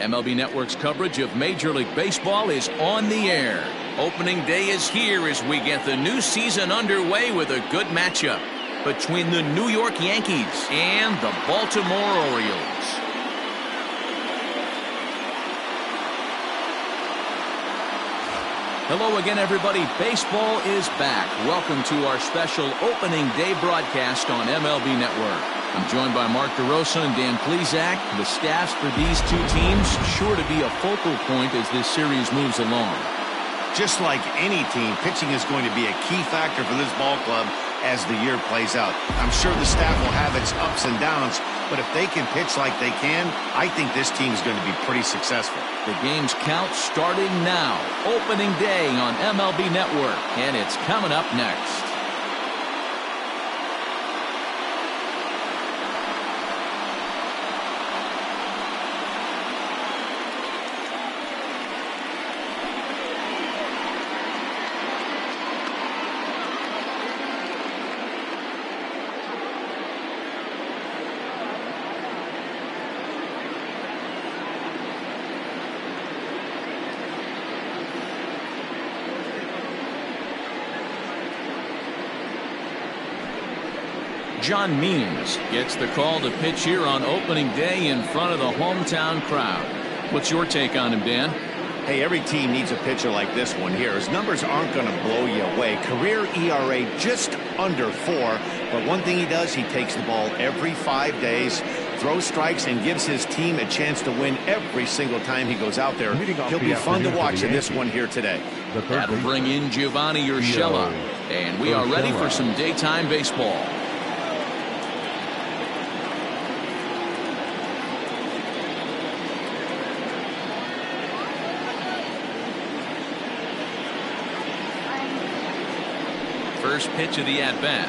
MLB Network's coverage of Major League Baseball is on the air. Opening day is here as we get the new season underway with a good matchup between the New York Yankees and the Baltimore Orioles. Hello again, everybody. Baseball is back. Welcome to our special opening day broadcast on MLB Network. I'm joined by Mark DeRosa and Dan Plesac. The staffs for these two teams sure to be a focal point as this series moves along. Just like any team, pitching is going to be a key factor for this ball club as the year plays out. I'm sure the staff will have its ups and downs, but if they can pitch like they can, I think this team is going to be pretty successful. The game's count starting now. Opening day on MLB Network, and it's coming up next. John Means gets the call to pitch here on opening day in front of the hometown crowd. What's your take on him, Dan? Hey, every team needs a pitcher like this one here. His numbers aren't going to blow you away. Career ERA just under 4. But one thing he does, he takes the ball every 5 days, throws strikes, and gives his team a chance to win every single time he goes out there. He'll be fun to watch in this one here today. That'll bring in Giovanni Urshela. And we are ready for some daytime baseball. First pitch of the at-bat.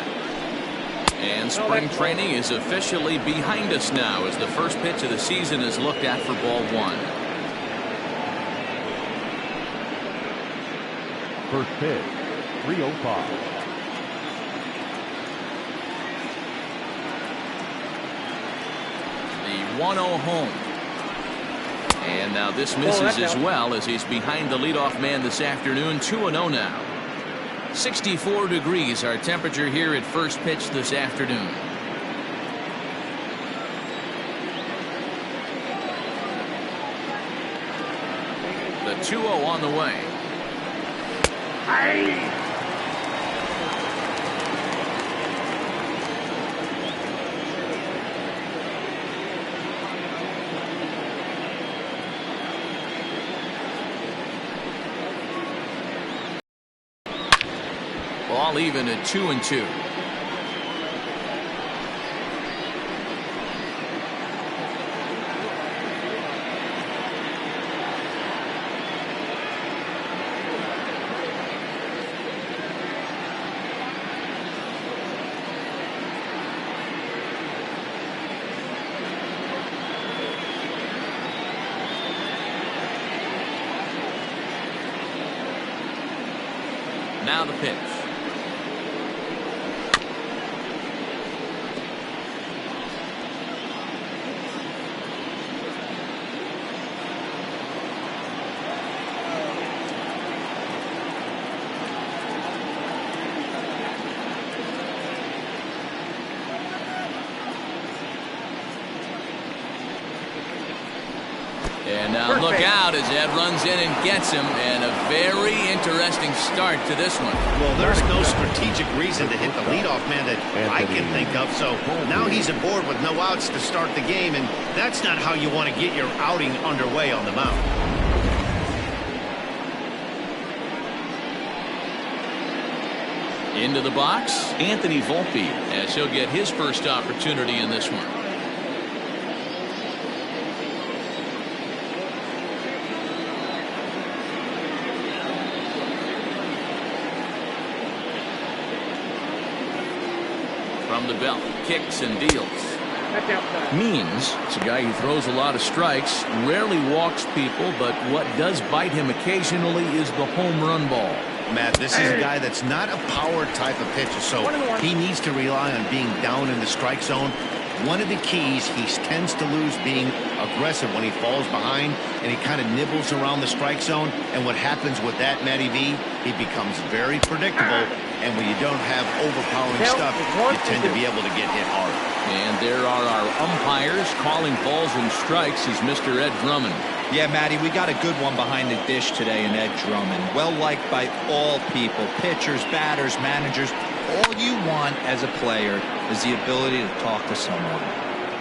And spring training is officially behind us now as the first pitch of the season is looked at for ball one. First pitch, 3:05. The 1-0 home. And now this misses as well as he's behind the leadoff man this afternoon. 2-0 now. 64 degrees our temperature here at first pitch this afternoon. The 2-0 on the way. Ball even at 2-2. Now the pitch. And now look out as Ed runs in and gets him, and a very interesting start to this one. Well, there's no strategic reason to hit the leadoff man that I can think of, so now he's aboard with no outs to start the game, and that's not how you want to get your outing underway on the mound. Into the box, Anthony Volpe, as he'll get his first opportunity in this one. From the belt, kicks and deals. Means it's a guy who throws a lot of strikes, rarely walks people, but what does bite him occasionally is the home run ball. Matt, this is a guy that's not a power type of pitcher, so he needs to rely on being down in the strike zone. One of the keys, he tends to lose being aggressive when he falls behind, and he kind of nibbles around the strike zone. And what happens with that, Matty V, he becomes very predictable. And when you don't have overpowering stuff, you tend to be able to get hit hard. And there are our umpires calling balls and strikes is Mr. Ed Drummond. Yeah, Matty, we got a good one behind the dish today in Ed Drummond. Well liked by all people, pitchers, batters, managers. All you want as a player is the ability to talk to someone.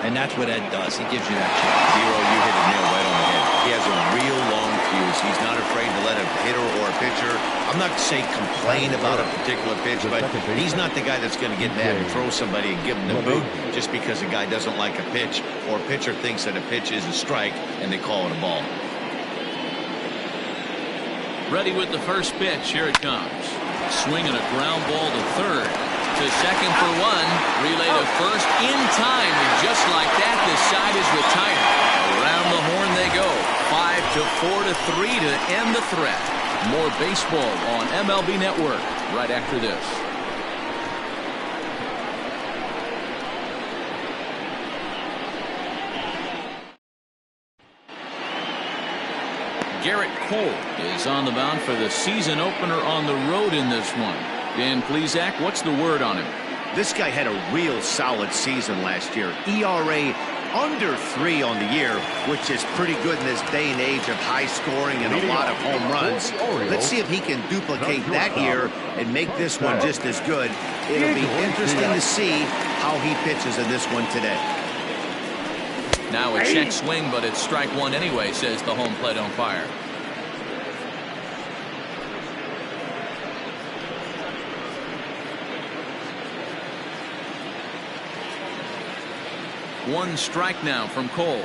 And that's what Ed does. He gives you that chance. Zero, you hit it nail right on the head. He has a real long fuse. He's not afraid to let a hitter or a pitcher, I'm not to say complain about a particular pitch, but he's not the guy that's going to get mad and throw somebody and give him the boot just because a guy doesn't like a pitch or a pitcher thinks that a pitch is a strike and they call it a ball. Ready with the first pitch. Here it comes. Swinging a ground ball to third. To second for one. Relay to first in time. And just like that, this side is retired. Around the horn they go. 5-4-3 to end the threat. More baseball on MLB Network right after this. Garrett Cole is on the mound for the season opener on the road in this one. Dan Plesac, what's the word on him? This guy had a real solid season last year. ERA under 3 on the year, which is pretty good in this day and age of high scoring and a lot of home runs. Let's see if he can duplicate that year and make this one just as good. It'll be interesting to see how he pitches in this one today. Now a check swing, but it's strike one anyway, says the home plate umpire. One strike now from Cole.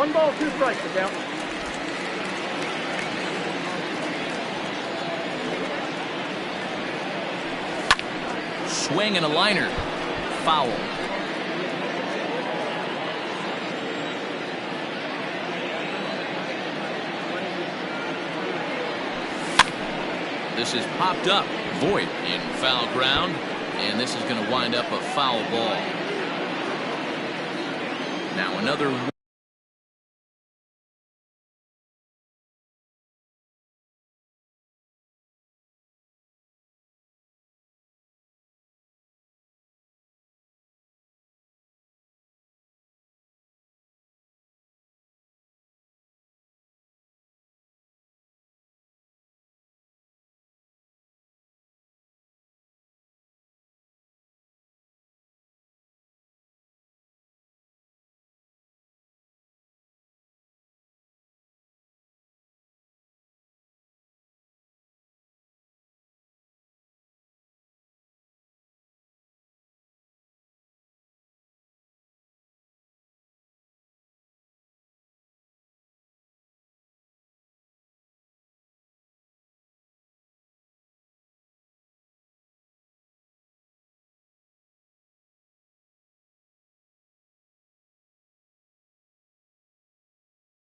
1 ball, 2 strikes to count. Swing and a liner. Foul. This is popped up. Voit in foul ground. And this is going to wind up a foul ball. Now another.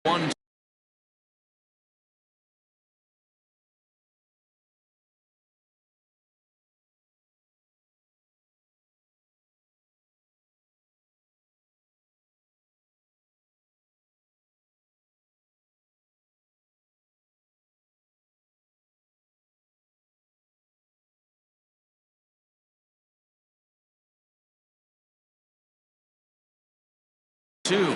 One. Two.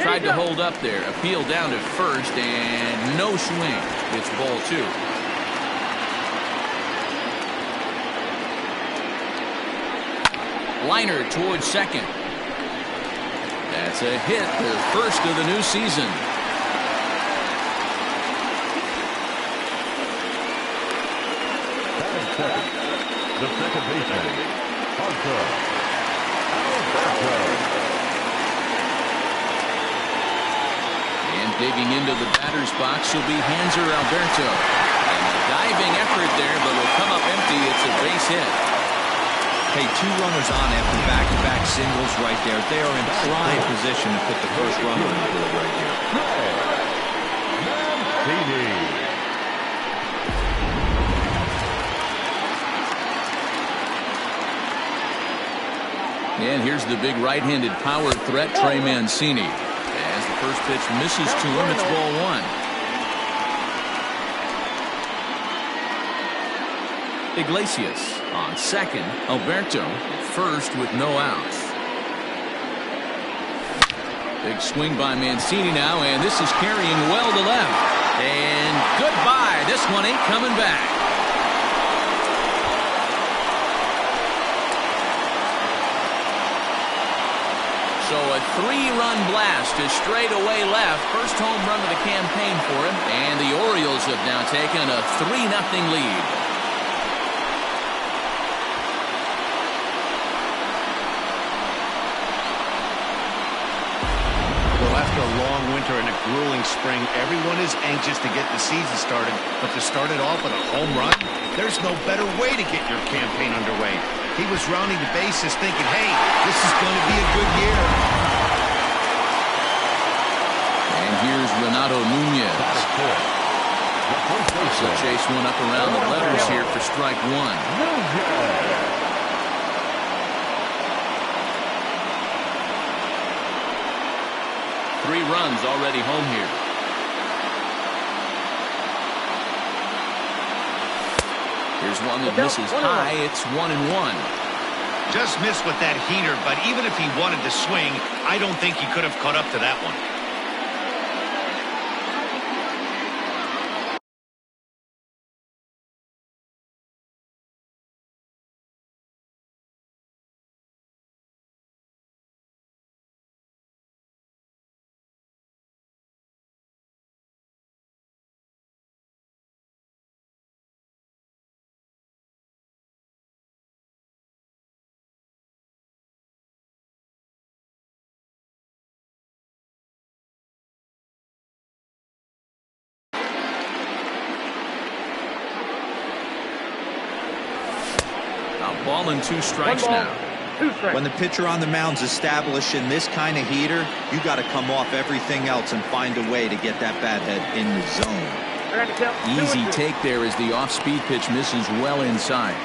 Tried to hold up there. Appeal down to first and no swing. It's ball 2. Liner towards second. That's a hit, the first of the new season. Batting second, the second baseman, Alberto. And digging into the batter's box will be Hanser Alberto. And a diving effort there, but will come up empty. It's a base hit. Hey, 2 runners on after back-to-back singles right there. They are in prime position to put the first runner on the board right here. And here's the big right-handed power threat, Trey Mancini. As the first pitch misses to him, it's ball 1. Iglesias on second. Alberto first with no outs. Big swing by Mancini now, and this is carrying well to left. And goodbye. This one ain't coming back. So a 3-run blast to straightaway left. First home run of the campaign for him. And the Orioles have now taken a 3-0 lead. Well, after a long winter and a grueling spring, everyone is anxious to get the season started. But to start it off with a home run, there's no better way to get your campaign underway. He was rounding the bases thinking, hey, this is going to be a good year. And here's Renato Nunez. So chase one up around the letters here for strike 1. 3 runs already home here. Here's one that misses high. It's 1-1. Just missed with that heater, but even if he wanted to swing, I don't think he could have caught up to that one. Ball and 2 strikes now. When the pitcher on the mound's establishing this kind of heater, you got to come off everything else and find a way to get that bat head in the zone. Easy take there as the off-speed pitch misses well inside.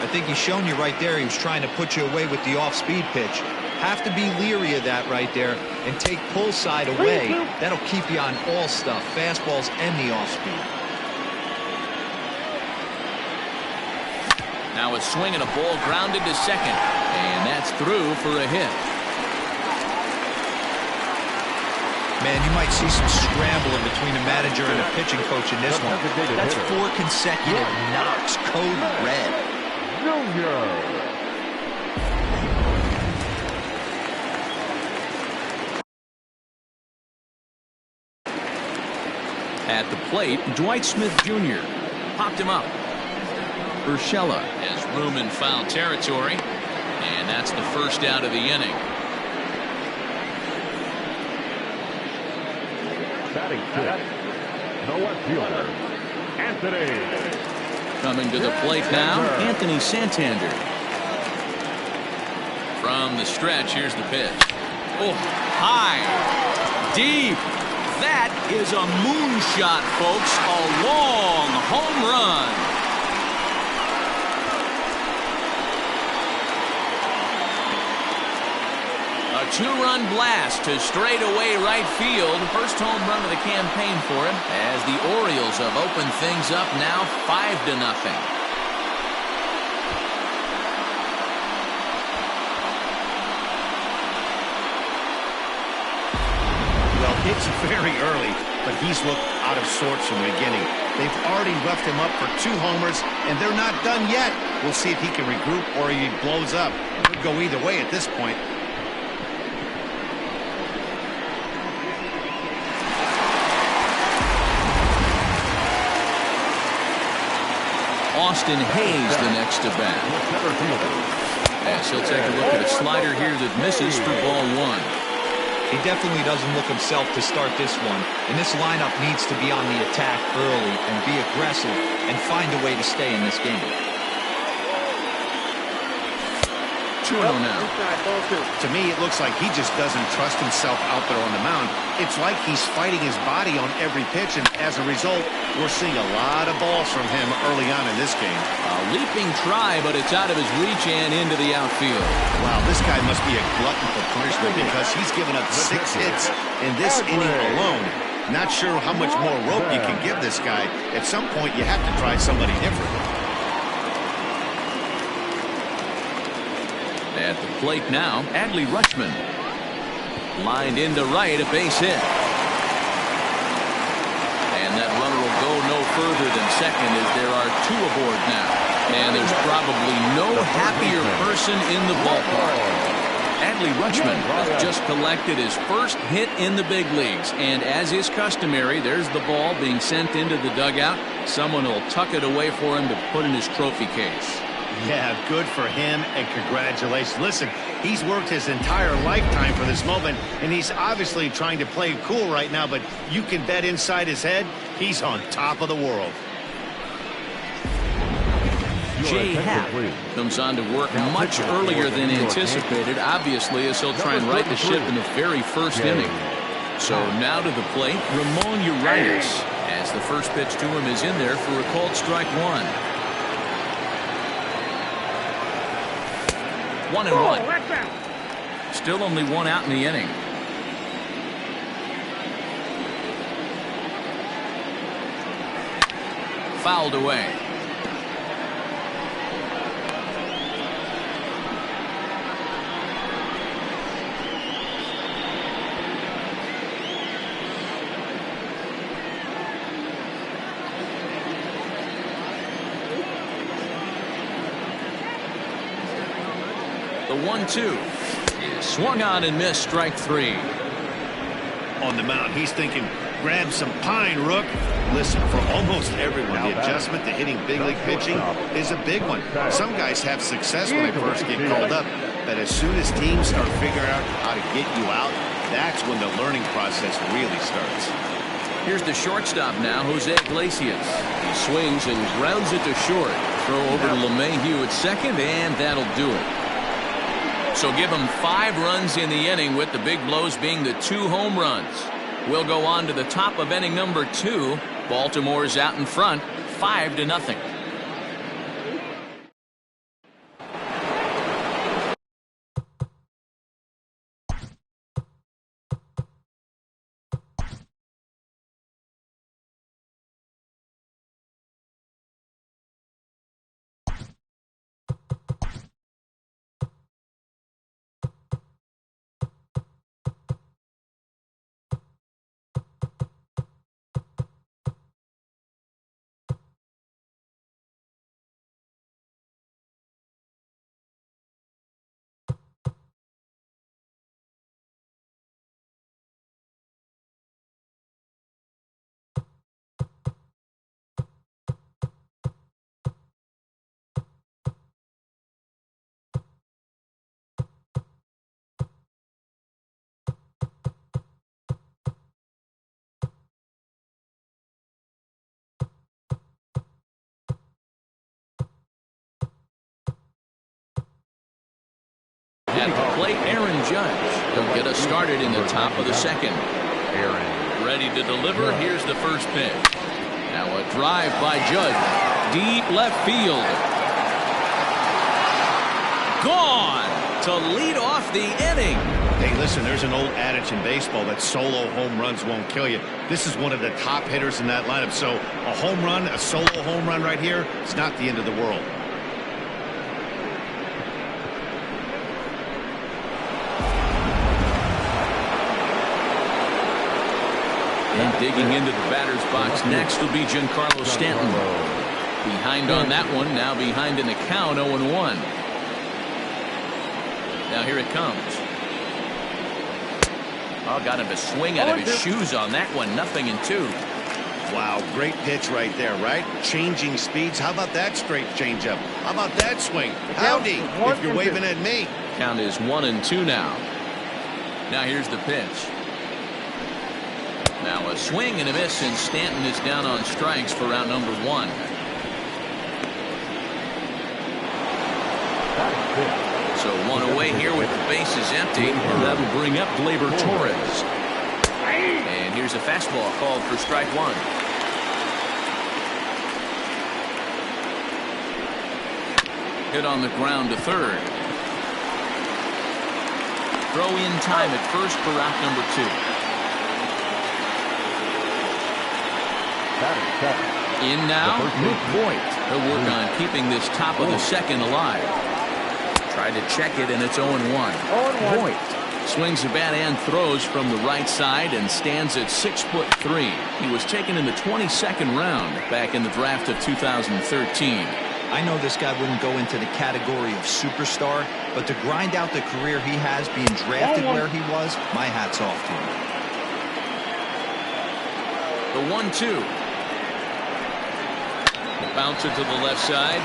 I think he's shown you right there. He was trying to put you away with the off-speed pitch. Have to be leery of that right there and take pull side away. That'll keep you on all stuff, fastballs and the off-speed. Now a swing and a ball grounded to second, and that's through for a hit. Man, you might see some scrambling between the manager and the pitching coach in this one. That's 4 consecutive knocks, code red. At the plate, Dwight Smith Jr. popped him up. Urshela has room in foul territory, and that's the first out of the inning. Batting fifth, the left fielder, Anthony. Coming to the plate now, Anthony Santander. From the stretch, here's the pitch. Oh, high, deep. That is a moonshot, folks. A long home run. A 2-run blast to straightaway right field. First home run of the campaign for him as the Orioles have opened things up now 5-0. Well, it's very early, but he's looked out of sorts from the beginning. They've already roughed him up for 2 homers, and they're not done yet. We'll see if he can regroup or he blows up. It could go either way at this point. Austin Hayes the next to bat. As he'll take a look at a slider here that misses for ball 1. He definitely doesn't look himself to start this one, and this lineup needs to be on the attack early and be aggressive and find a way to stay in this game. 2-0 now. To me, it looks like he just doesn't trust himself out there on the mound. It's like he's fighting his body on every pitch, and as a result, we're seeing a lot of balls from him early on in this game. A leaping try, but it's out of his reach and into the outfield. Wow, this guy must be a glutton for punishment because he's given up 6 hits in this inning alone. Not sure how much more rope you can give this guy. At some point, you have to try somebody different. At the plate now, Adley Rutschman. Lined into right, a base hit. And that runner will go no further than second as there are 2 aboard now. And there's probably no happier person in the ballpark. Adley Rutschman has just collected his first hit in the big leagues. And as is customary, there's the ball being sent into the dugout. Someone will tuck it away for him to put in his trophy case. Yeah, good for him, and congratulations. Listen, he's worked his entire lifetime for this moment, and he's obviously trying to play it cool right now, but you can bet inside his head, he's on top of the world. Jay Happ comes on to work much earlier than anticipated, obviously, as he'll try and right the ship in the very first inning. So now to the plate, Ramon Urias, as the first pitch to him is in there for a called strike 1. 1-1. Still only 1 out in the inning. Fouled away. The 1-2 is swung on and missed, strike 3. On the mound, he's thinking, grab some pine, Rook. Listen, for almost everyone, the adjustment to hitting big league pitching is a big one. Some guys have success when they first get called up, but as soon as teams start figuring out how to get you out, that's when the learning process really starts. Here's the shortstop now, Jose Iglesias. He swings and grounds it to short. Throw over to LeMahieu at second, and that'll do it. So give him 5 runs in the inning, with the big blows being the 2 home runs. We'll go on to the top of inning number 2. Baltimore's out in front, 5-0. At the plate, Aaron Judge. He'll get us started in the top of the second. Aaron. Ready to deliver. Here's the first pitch. Now a drive by Judge. Deep left field. Gone to lead off the inning. Hey, listen, there's an old adage in baseball that solo home runs won't kill you. This is one of the top hitters in that lineup. So a home run, a solo home run right here, it's not the end of the world. And digging into the batter's box next will be Giancarlo Stanton. Behind on that one, now behind in the count, 0-1. Now here it comes. Oh, got him to swing out of his shoes on that one. 0-2. Wow, great pitch right there, right? Changing speeds. How about that straight changeup? How about that swing? Howdy, if you're waving at me. Count is 1-2 now. Now here's the pitch. Now a swing and a miss, and Stanton is down on strikes for round number 1. So 1 away here with the bases empty. That'll bring up Gleyber Torres. And here's a fastball called for strike 1. Hit on the ground to third. Throw in time at first for round number 2. In now, Luke Voigt. He'll work on keeping this top of the second alive. Tried to check it, and it's 0-1. Voigt swings the bat and throws from the right side and stands at 6'3". He was taken in the 22nd round back in the draft of 2013. I know this guy wouldn't go into the category of superstar, but to grind out the career he has being drafted where he was, my hat's off to him. The 1-2. Bouncer to the left side.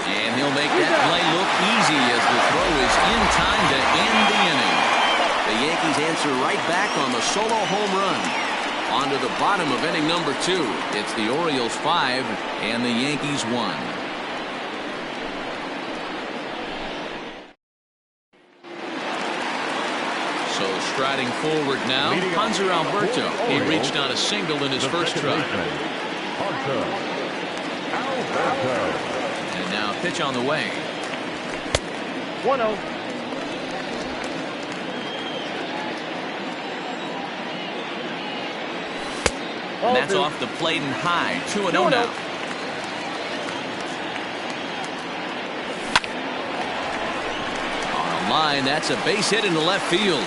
And he'll make that play look easy as the throw is in time to end the inning. The Yankees answer right back on the solo home run. On to the bottom of inning number 2. It's the Orioles 5 and the Yankees 1. So striding forward now, Hanser Alberto. He reached on a single in his first try. And now pitch on the way. 1-0. And that's off the plate and high. 2-0 now. On the line, that's a base hit into left field.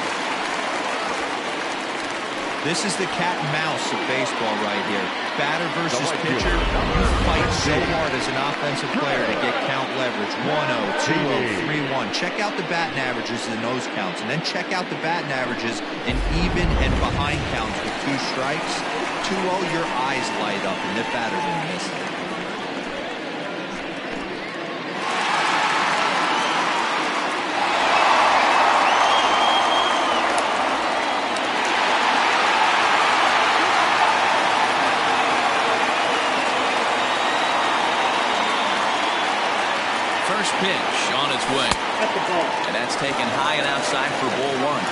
This is the cat and mouse of baseball right here. Batter versus pitcher. You fight so hard as an offensive player to get count leverage. 1-0, 2-0, 3-1. Check out the batting averages in those counts, and then check out the batting averages in even and behind counts with 2 strikes. 2-0, your eyes light up, and the batter didn't miss it. pitch on its way. And that's taken high and outside for ball one.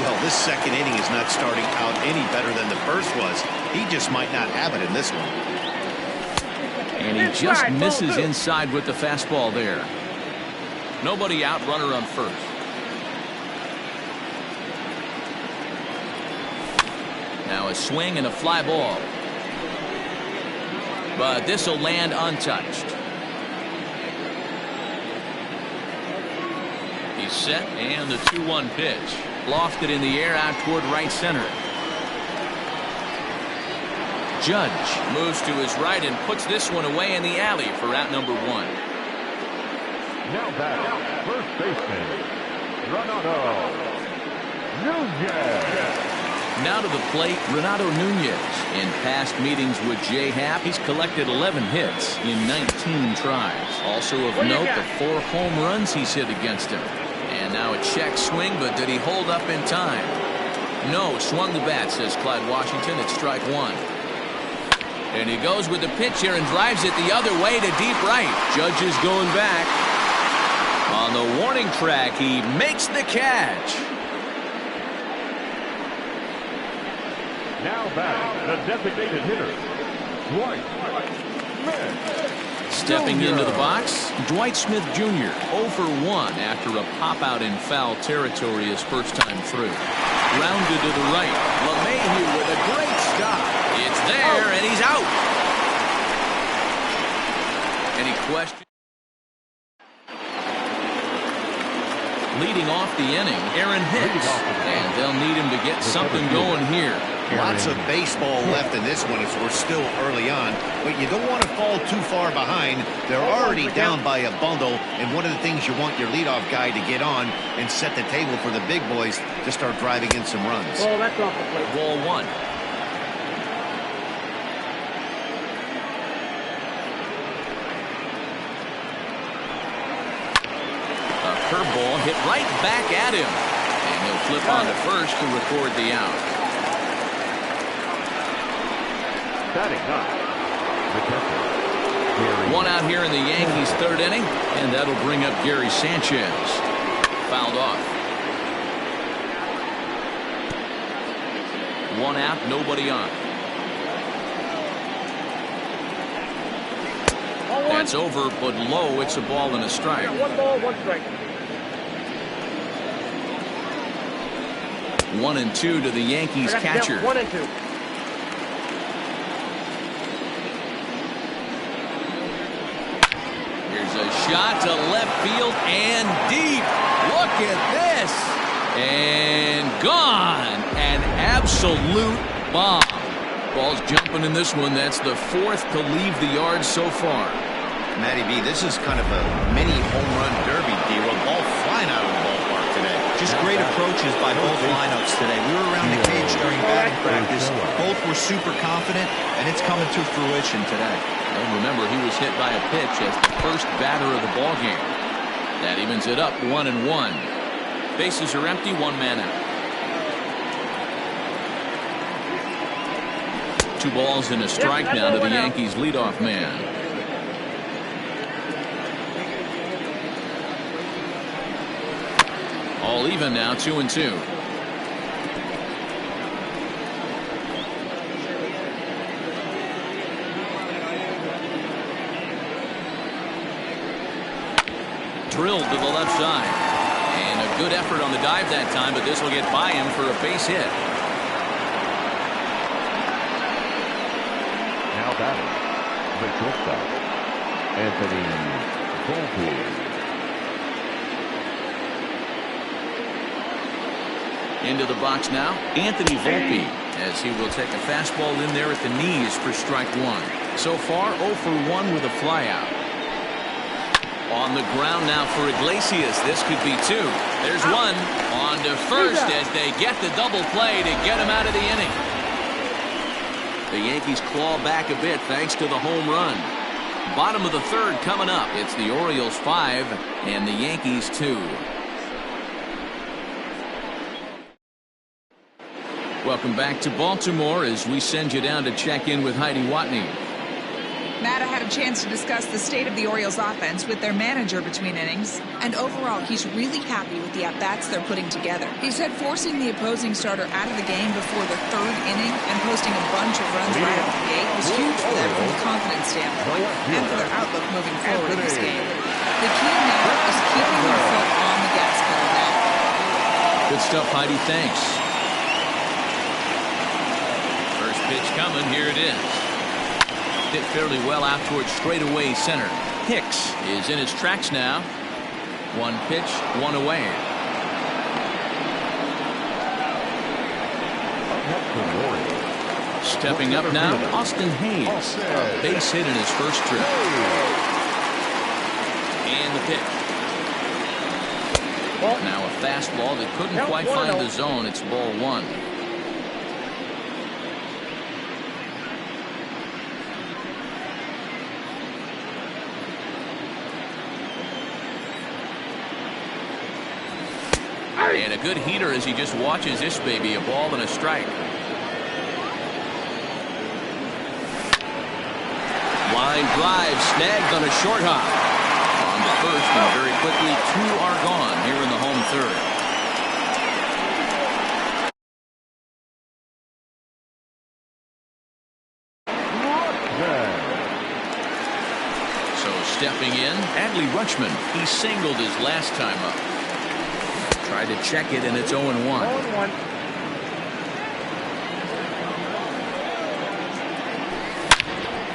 Well, this second inning is not starting out any better than the first was. He just might not have it in this one. And he just misses inside with the fastball there. Nobody out, runner on first. Now a swing and a fly ball. But this will land untouched. He's set, and the 2-1 pitch. Lofted in the air out toward right center. Judge moves to his right and puts this one away in the alley for out number 1. Now back, first baseman, Renato Nunez. Now to the plate, Renato Nunez. In past meetings with J-Happ, he's collected 11 hits in 19 tries. Also of note, the 4 home runs he's hit against him. And now a check swing, but did he hold up in time? No, swung the bat, says Clyde Washington. It's strike 1. And he goes with the pitch here and drives it the other way to deep right. Judge is going back. On the warning track, he makes the catch. Now back, the designated hitter, Dwight Smith. Stepping into the box, Dwight Smith Jr. 0 for 1 after a pop-out in foul territory his first time through. Grounded to the right. LeMahieu with a great stop. It's there, and he's out. Any questions? Leading off the inning, Aaron Hicks. And they'll need him to get something going here. Lots of baseball left in this one as we're still early on, but you don't want to fall too far behind. They're already down by a bundle, and one of the things you want your leadoff guy to get on and set the table for the big boys to start driving in some runs. Oh, that's off the plate. Ball 1. A curveball hit right back at him, and he'll flip on to first to record the out. Batting up, the catcher, One out here in the Yankees' third inning, and that'll bring up Gary Sanchez. Fouled off. One out, nobody on. That's over, but low. It's a ball and a strike. 1 ball, 1 strike. 1-2 to the Yankees catcher. 1-2. Shot to left field and deep. Look at this. And gone. An absolute bomb. Ball's jumping in this one. That's the 4th to leave the yard so far. Matty B, this is kind of a mini home run derby, D-Roll. Ball flying out of the ballpark today. Just great approaches by both lineups today. We were around the cage during batting practice. Both were super confident, and it's coming to fruition today. And remember, he was hit by a pitch as the first batter of the ball game. That evens it up 1-1. Bases are empty, 1 man out. 2 balls and a strike now to the Yankees leadoff man. All even now, 2-2. Drilled to the left side. And a good effort on the dive that time, but this will get by him for a base hit. now batting, the shortstop, Anthony Volpe. Into the box now, Anthony Volpe, as he will take a fastball in there at the knees for strike 1. So far, 0 for 1 with a flyout. On the ground now for Iglesias. This could be 2. There's 1. On to first as they get the double play to get him out of the inning. The Yankees claw back a bit thanks to the home run. Bottom of the 3rd coming up. It's the Orioles 5 and the Yankees 2. Welcome back to Baltimore as we send you down to check in with Heidi Watney. Matt, I had a chance to discuss the state of the Orioles offense with their manager between innings, and overall he's really happy with the at-bats they're putting together. He said forcing the opposing starter out of the game before the third inning and posting a bunch of runs right out of the gate was huge for them from a confidence standpoint and for their outlook moving forward in this game. The key now is keeping their foot on the gas pedal now. Good stuff, Heidi. Thanks. First pitch coming. Here it is. Hit fairly well out towards straightaway center. Hicks is in his tracks now. One pitch, one away. Stepping up now, Austin Hayes. A base hit in his first trip. And the pitch. Now a fastball that couldn't quite find the zone. It's ball one. And a good heater as he just watches this baby. A ball and a strike. Line drive snagged on a short hop. On the first, and very quickly two are gone here in the home third. So stepping in, Adley Rutschman. He singled his last time up. Tried to check it, and it's 0-1.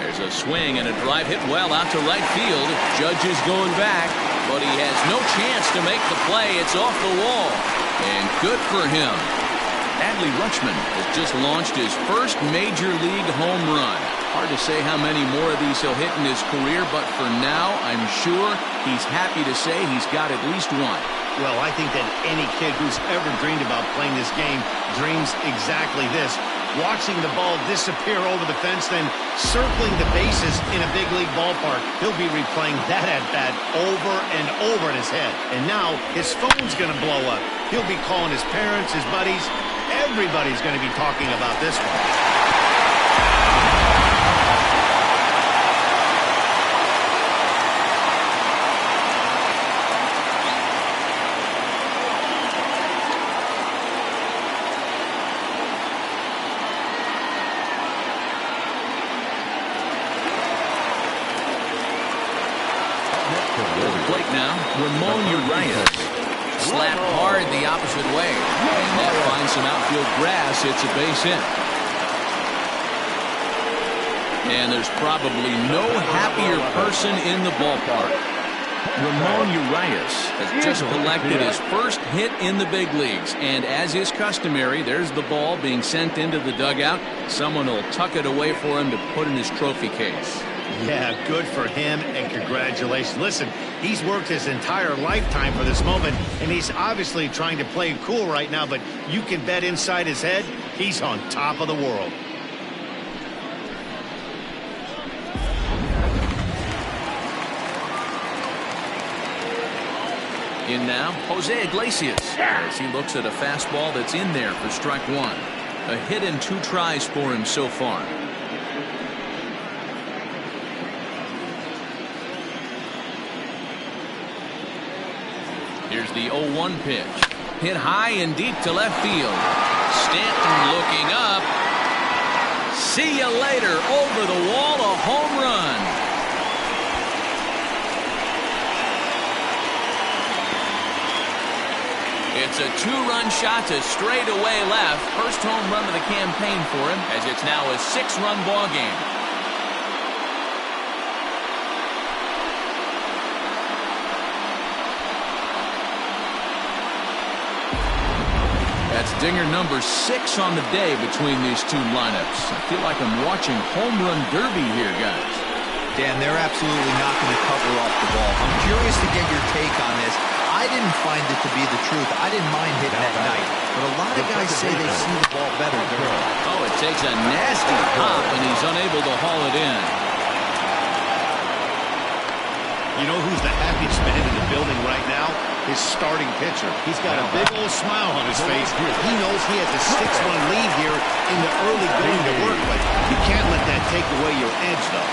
There's a swing and a drive hit well out to right field. Judge is going back, but he has no chance to make the play. It's off the wall, and good for him. Adley Rutschman has just launched his first major league home run. Hard to say how many more of these he'll hit in his career, but for now, I'm sure he's happy to say he's got at least one. Well, I think that any kid who's ever dreamed about playing this game dreams exactly this. Watching the ball disappear over the fence, then circling the bases in a big league ballpark. He'll be replaying that at-bat over and over in his head. And now his phone's going to blow up. He'll be calling his parents, his buddies. Everybody's going to be talking about this one. Slapped hard the opposite way, and that finds some outfield grass. It's a base hit. And there's probably no happier person in the ballpark. Ramon Urias has just collected his first hit in the big leagues, and as is customary, there's the ball being sent into the dugout. Someone will tuck it away for him to put in his trophy case. Yeah, good for him, and congratulations. Listen, he's worked his entire lifetime for this moment, and he's obviously trying to play cool right now, but you can bet inside his head, he's on top of the world. In now, Jose Iglesias, as he looks at a fastball that's in there for strike one. A hit and two tries for him so far. Here's the 0-1 pitch. Hit high and deep to left field. Stanton looking up. See you later. Over the wall, a home run. It's a two-run shot to straightaway left. First home run of the campaign for him, as it's now a six-run ball game. That's dinger number 6 on the day between these two lineups. I feel like I'm watching home run derby here, guys. Dan, they're absolutely not going to cover off the ball. I'm curious to get your take on this. I didn't find it to be the truth. I didn't mind hitting at night, but a lot of guys say they see the ball better during. Oh, it takes a nasty pop, and he's unable to haul it in. You know who's the happiest man in the building right now? His starting pitcher. He's got a big old smile on his face. He knows he has a 6-1 lead here in the early going to work, but you can't let that take away your edge, though.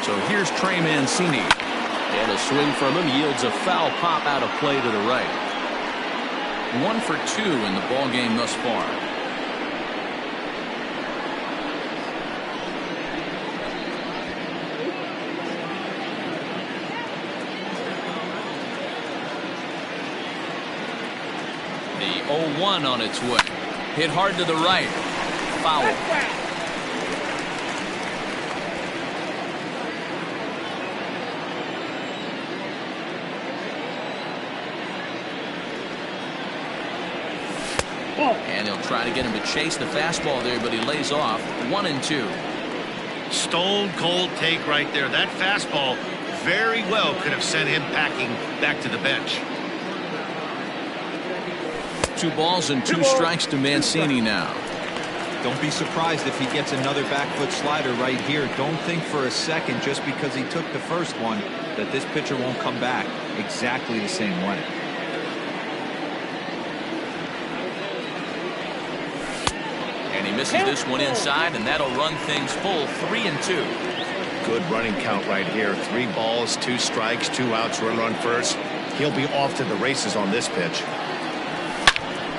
So here's Trey Mancini. And a swing from him yields a foul pop out of play to the right. 1 for 2 in the ball game thus far. The 0-1 on its way. Hit hard to the right. Foul. And he'll try to get him to chase the fastball there, but he lays off. 1-2. Stone cold take right there. That fastball very well could have sent him packing back to the bench. 2 balls and 2 strikes to Mancini now. Don't be surprised if he gets another back foot slider right here. Don't think for a second, just because he took the first one, that this pitcher won't come back exactly the same way. And he misses this one inside, and that'll run things full. 3-2. Good running count right here. 3 balls, 2 strikes, 2 outs, run first. He'll be off to the races on this pitch.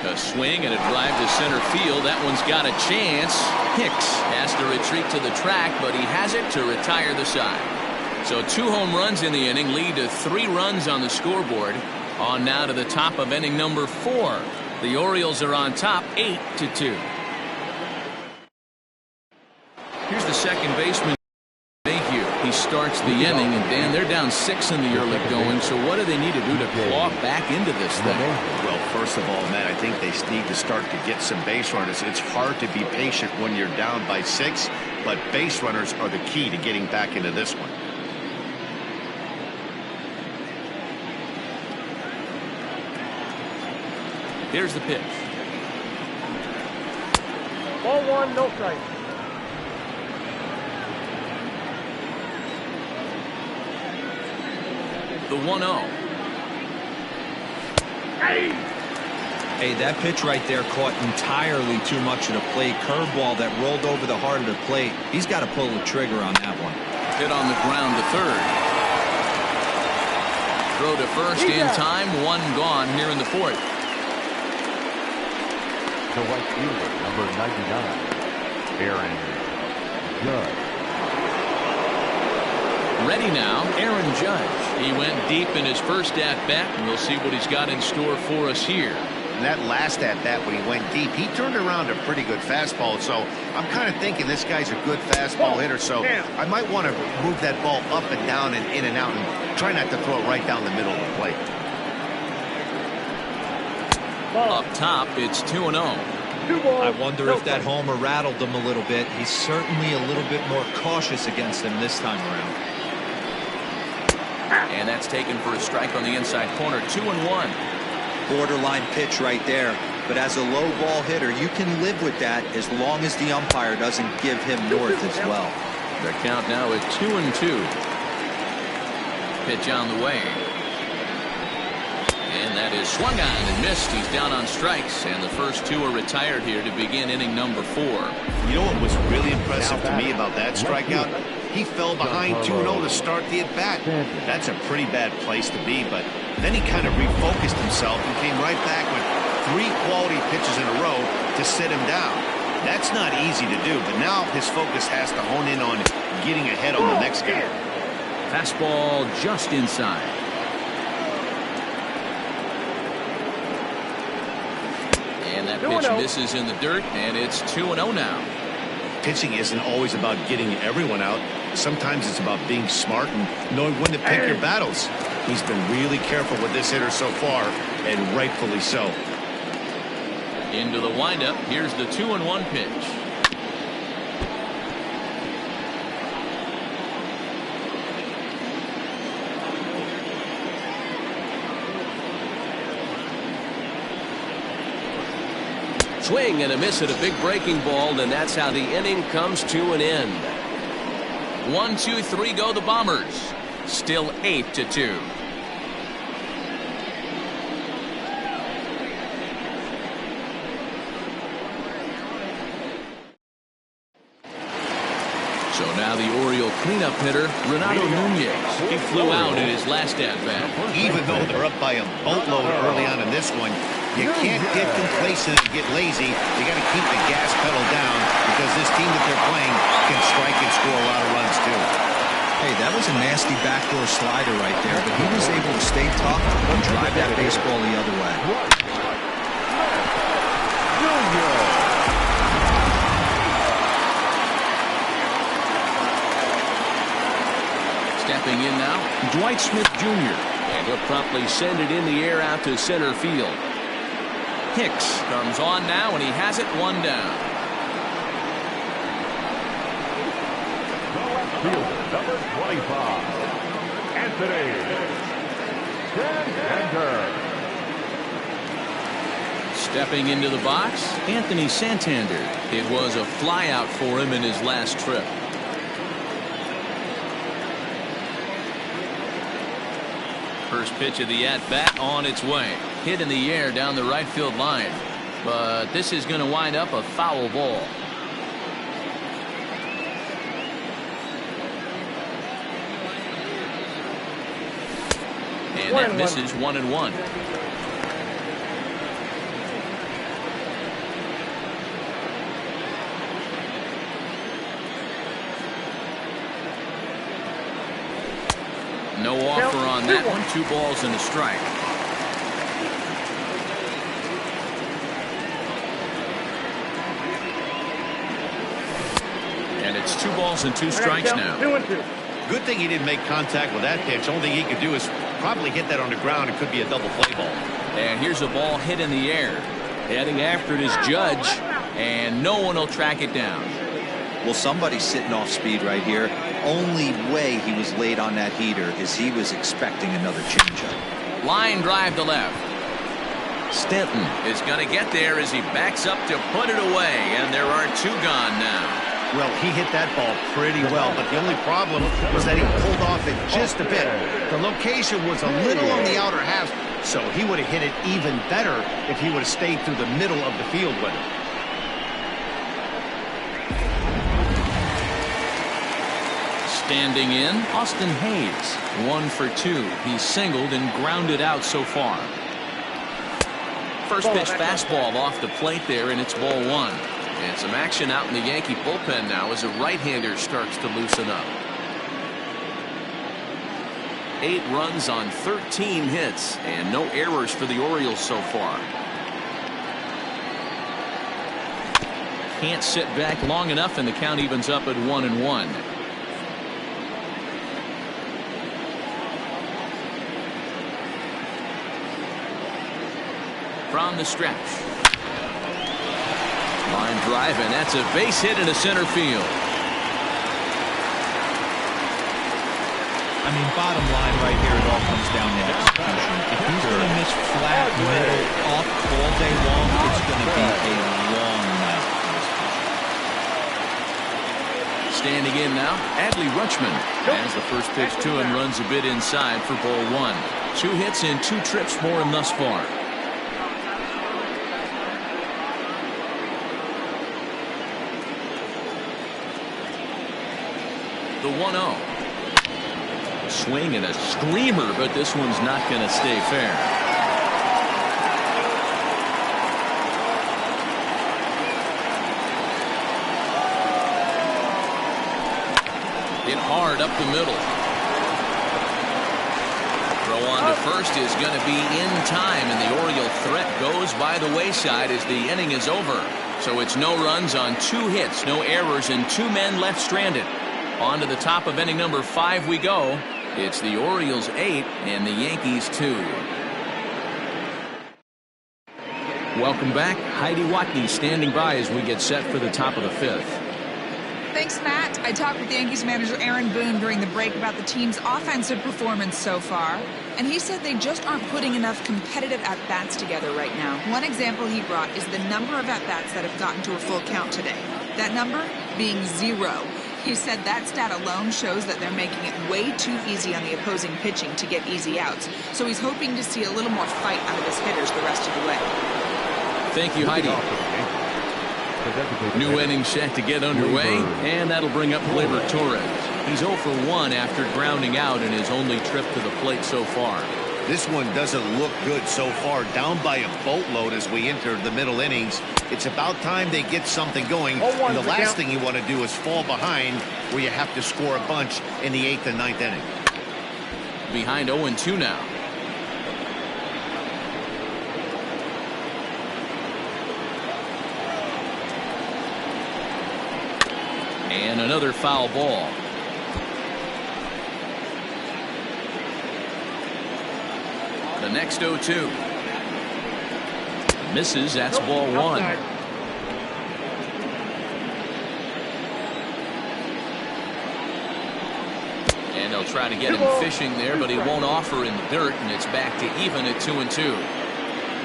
A swing and a drive to center field. That one's got a chance. Hicks has to retreat to the track, but he has it to retire the side. So 2 home runs in the inning lead to 3 runs on the scoreboard. On now to the top of inning number 4. The Orioles are on top 8-2. Here's the second baseman. He starts the inning, and Dan, they're down 6 in the early going. So what do they need to do to claw back into this thing? Well, first of all, Matt, I think they need to start to get some base runners. It's hard to be patient when you're down by 6, but base runners are the key to getting back into this one. Here's the pitch. Ball 1, no strike. The 1-0. Hey, that pitch right there caught entirely too much of the plate. Curveball that rolled over the heart of the plate. He's got to pull the trigger on that one. Hit on the ground to third. Throw to first in time. 1 gone here in the 4th. The right fielder, number 99, Aaron Judge. Ready now, Aaron Judge. He went deep in his first at-bat, and we'll see what he's got in store for us here. And that last at-bat when he went deep, he turned around a pretty good fastball. So I'm kind of thinking this guy's a good fastball hitter. So I might want to move that ball up and down and in and out and try not to throw it right down the middle of the plate. Up top, it's 2-0. I wonder if that homer rattled him a little bit. He's certainly a little bit more cautious against him this time around. And that's taken for a strike on the inside corner. 2-1. Borderline pitch right there. But as a low ball hitter, you can live with that as long as the umpire doesn't give him north as well. The count now at 2-2. Pitch on the way. And that is swung on and missed. He's down on strikes, and the first 2 are retired here to begin inning number 4. You know what was really impressive to me about that strikeout? He fell behind 2-0 to start the at-bat. That's a pretty bad place to be, but then he kind of refocused himself and came right back with 3 quality pitches in a row to sit him down. That's not easy to do, but now his focus has to hone in on getting ahead on the next guy. Fastball just inside. And that pitch misses in the dirt, and it's 2-0 now. Pitching isn't always about getting everyone out. Sometimes it's about being smart and knowing when to pick your battles. He's been really careful with this hitter so far, and rightfully so. Into the windup. Here's the 2-1 pitch. Swing and a miss at a big breaking ball, and that's how the inning comes to an end. 1, 2, 3 go the Bombers. Still 8-2. So now the Oriole cleanup hitter, Renato Nunez. He flew out in his last at-bat. Even though they're up by a boatload early on in this one, you can't get complacent and get lazy. You got to keep the gas pedal down because this team that they're playing can strike and score a lot of runs too. Hey, that was a nasty backdoor slider right there, but he was able to stay tough and drive that baseball the other way. Stepping in now, Dwight Smith Jr. And he'll promptly send it in the air out to center field. Hicks comes on now, and he has it one down. Fielder, number 25, Anthony Santander. Stepping into the box, Anthony Santander. It was a flyout for him in his last trip. First pitch of the at-bat on its way. Hit in the air down the right field line. But this is going to wind up a foul ball. And that misses 1-1. No offer on that one. 2 balls and a strike. And it's 2 balls and 2 strikes now. Good thing he didn't make contact with that pitch. Only thing he could do is probably hit that on the ground. It could be a double play ball. And here's a ball hit in the air. Heading after it is Judge, and no one will track it down. Well, somebody's sitting off speed right here. Only way he was late on that heater is he was expecting another changeup. Line drive to left. Stanton is going to get there as he backs up to put it away, and there are 2 gone now. Well, he hit that ball pretty well, but the only problem was that he pulled off it just a bit. The location was a little on the outer half, so he would have hit it even better if he would have stayed through the middle of the field with it. Standing in, Austin Hayes. 1 for 2. He's singled and grounded out so far. First pitch fastball off the plate there, and it's ball 1. And some action out in the Yankee bullpen now as a right-hander starts to loosen up. 8 runs on 13 hits, and no errors for the Orioles so far. Can't sit back long enough, and the count evens up at 1-1. From the stretch. Line drive, and that's a base hit into center field. I mean, bottom line right here, it all comes down to execution. If he's going to miss flat, middle, up all day long, it's going to be a long night. Standing in now, Adley Rutschman. As the first pitch to him runs a bit inside for ball 1. 2 hits and 2 trips for him thus far. The 1-0. Swing and a screamer, but this one's not going to stay fair. Hit hard up the middle. Throw on to first is going to be in time, and the Oriole threat goes by the wayside as the inning is over. So it's no runs on 2 hits, no errors, and 2 men left stranded. On to the top of inning number 5 we go. It's the Orioles 8 and the Yankees 2. Welcome back. Heidi Watney standing by as we get set for the top of the 5th. Thanks, Matt. I talked with Yankees manager Aaron Boone during the break about the team's offensive performance so far, and he said they just aren't putting enough competitive at-bats together right now. One example he brought is the number of at-bats that have gotten to a full count today. That number being 0. He said that stat alone shows that they're making it way too easy on the opposing pitching to get easy outs. So he's hoping to see a little more fight out of his hitters the rest of the way. Thank you, Heidi. The New inning set to get underway, and that'll bring up Gleyber Torres. He's 0 for 1 after grounding out in his only trip to the plate so far. This one doesn't look good so far. Down by a boatload as we enter the middle innings. It's about time they get something going. And the last thing you want to do is fall behind where you have to score a bunch in the 8th and 9th inning. Behind 0-2 now. And another foul ball. The next 0-2. Misses. That's ball 1. And they'll try to get him fishing there, but he won't offer in the dirt, and it's back to even at 2-2.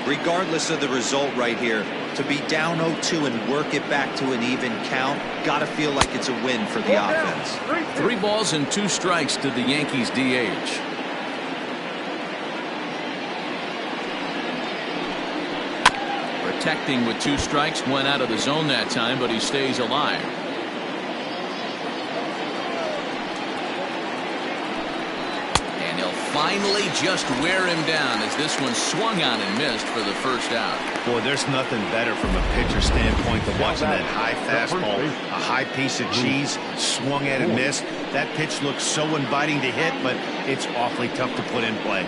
Regardless of the result right here, to be down 0-2 and work it back to an even count, got to feel like it's a win for the offense. 3 balls and 2 strikes to the Yankees DH. Protecting with 2 strikes, went out of the zone that time, but he stays alive. And he'll finally just wear him down as this one swung on and missed for the first out. Boy, there's nothing better from a pitcher standpoint than watching that high fastball, a high piece of cheese, swung at and missed. That pitch looks so inviting to hit, but it's awfully tough to put in play.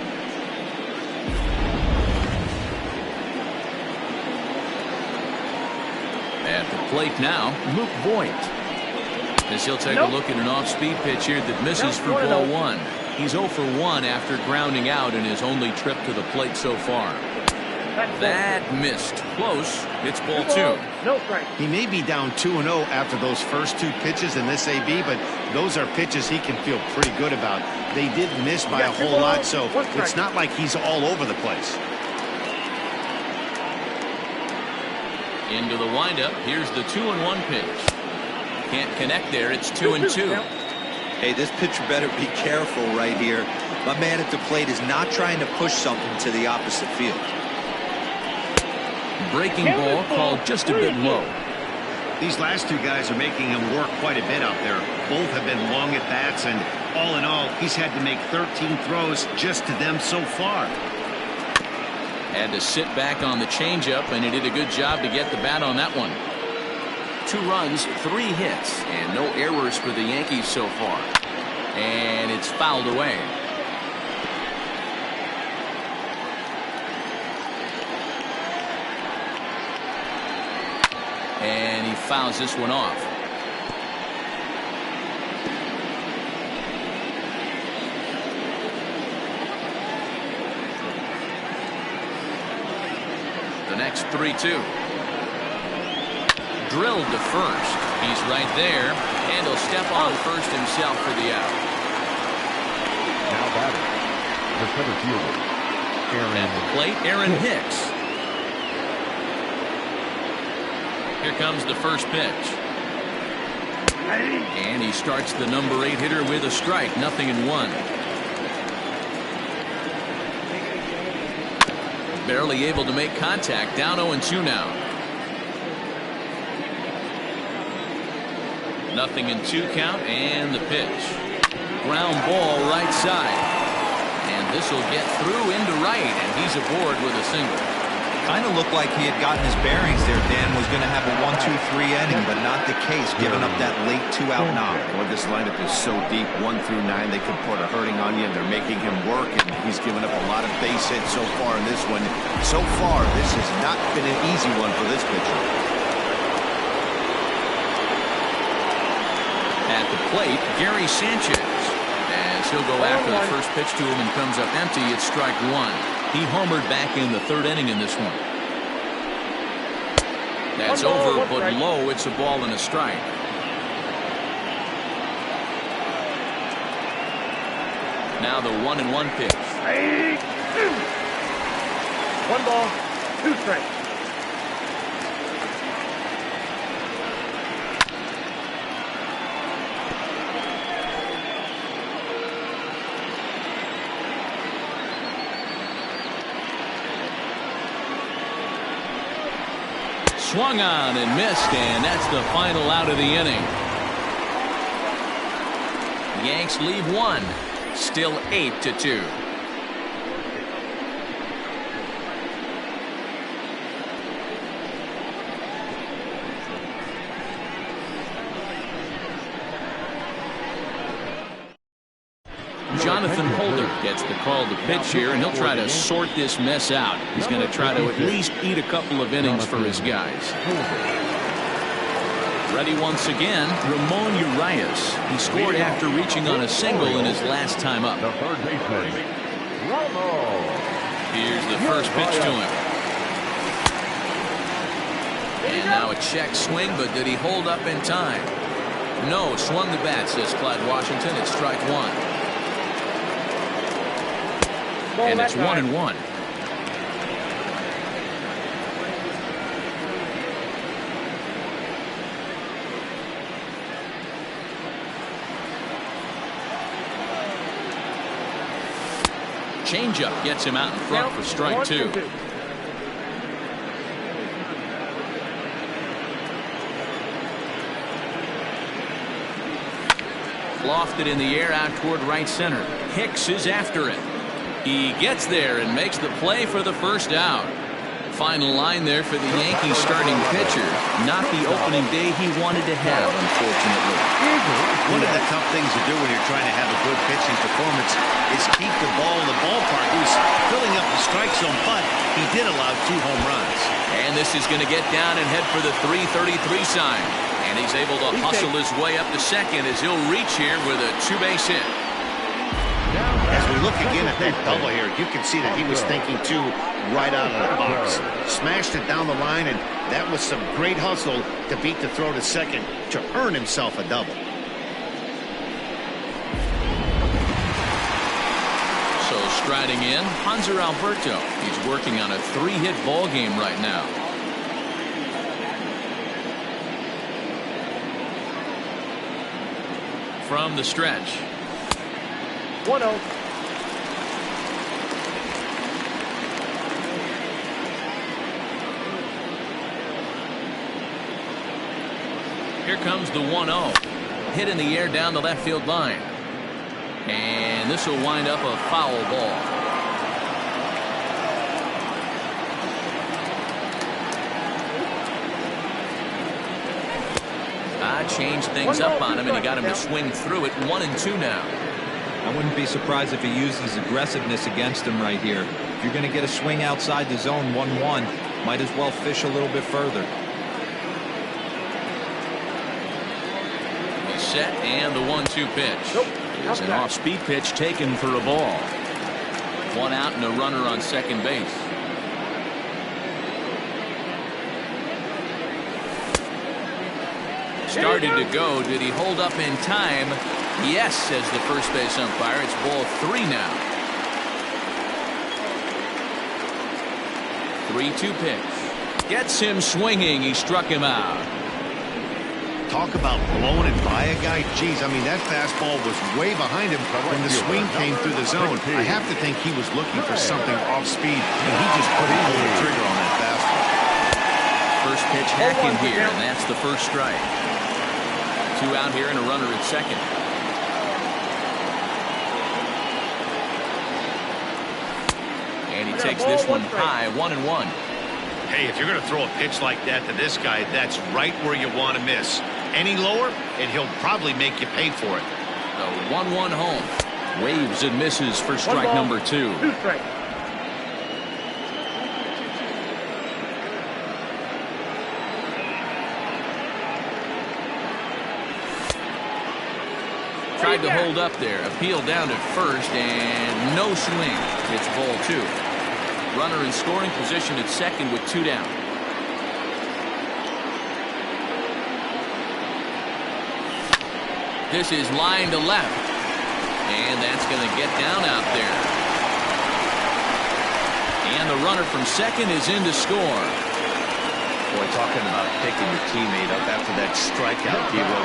At the plate now, Luke Voigt. As he'll take a look at an off-speed pitch here that misses for ball 1. He's 0 for 1 after grounding out in his only trip to the plate so far. That missed. Close. It's ball 2. He may be down 2-0 after those first 2 pitches in this AB, but those are pitches he can feel pretty good about. They did miss by a whole lot, so it's not like he's all over the place. Into the windup. Here's the 2-1 pitch. Can't connect there. It's 2-2. Hey, this pitcher better be careful right here. My man at the plate is not trying to push something to the opposite field. Breaking ball called just a bit low. These last 2 guys are making him work quite a bit out there. Both have been long at bats, and all in all, he's had to make 13 throws just to them so far. Had to sit back on the changeup, and he did a good job to get the bat on that one. 2 runs, 3 hits, and no errors for the Yankees so far. And it's fouled away. And he fouls this one off. The next 3-2. Drilled to first. He's right there, and he'll step on first himself for the out. Now batting, the center fielder, At the plate, Aaron Hicks. Here comes the first pitch. And he starts the number 8 hitter with a strike. 0-1. Barely able to make contact. Down 0-2 now. 0-2 count, and the pitch. Ground ball right side. And this will get through into right, and he's aboard with a single. Kind of looked like he had gotten his bearings there. Dan was going to have a 1-2-3 inning, but not the case, giving up that late 2-out knock. Boy, this lineup is so deep, 1 through 9. They could put a hurting on you, and they're making him work, and he's given up a lot of base hits so far in this one. So far, this has not been an easy one for this pitcher. At the plate, Gary Sanchez. As he'll go after the first pitch to him and comes up empty, it's strike 1. He homered back in the 3rd inning in this one. That's over, but low. It's a ball and a strike. Now the 1-1 pitch. 1 ball, 2 strikes. Swung on and missed, and that's the final out of the inning. Yanks lead one, still 8-2. Jonathan Holder gets the call to pitch here, and he'll try to sort this mess out. He's going to try to at least eat a couple of innings for his guys. Ready once again, Ramon Urias. He scored after reaching on a single in his last time up. The third baseman, Here's the first pitch to him. And now a check swing, but did he hold up in time? No, swung the bat, says Clyde Washington. It's strike one. And it's 1-1. Changeup gets him out in front for strike two. Lofted in the air out toward right center. Hicks is after it. He gets there and makes the play for the first out. Final line there for the Yankees starting pitcher. Not the opening day he wanted to have, unfortunately. One of the tough things to do when you're trying to have a good pitching performance is keep the ball in the ballpark. He was filling up the strike zone, but he did allow 2 home runs. And this is going to get down and head for the 333 sign. And he's able to hustle his way up to second as he'll reach here with a 2-base hit. As we look again at that double here, you can see that he was thinking too right out of the box. Smashed it down the line, and that was some great hustle to beat the throw to second to earn himself a double. So striding in, Hanser Alberto. He's working on a 3-hit ball game right now. From the stretch. 1-0. Here comes the 1-0. Hit in the air down the left field line. And this will wind up a foul ball. Changed things up on him, and he got him to swing through it. 1-2 now. I wouldn't be surprised if he used his aggressiveness against him right here. If you're going to get a swing outside the zone 1-1, might as well fish a little bit further. He's set, and the 1-2 pitch. It's an off-speed pitch taken for a ball. 1 out and a runner on second base. Started to go. Did he hold up in time? Yes, says the first base umpire. It's ball 3 now. 3-2 pitch. Gets him swinging. He struck him out. Talk about blowing it by a guy. Geez, I mean, that fastball was way behind him when the swing came through the zone. I have to think he was looking for something off speed, and he just couldn't pull the trigger on that fastball. First pitch hacking here, and that's the first strike. 2 out here and a runner at second. And he takes this one high, 1-1. Hey, if you're going to throw a pitch like that to this guy, that's right where you want to miss. Any lower, and he'll probably make you pay for it. The 1-1 home. Waves and misses for strike number 2. Tried to hold up there. Appeal down at first, and no swing. It's ball 2. Runner in scoring position at second with 2 down. This is line to left. And that's going to get down out there. And the runner from second is in to score. Boy, talking about picking your teammate up after that strikeout, D-Row.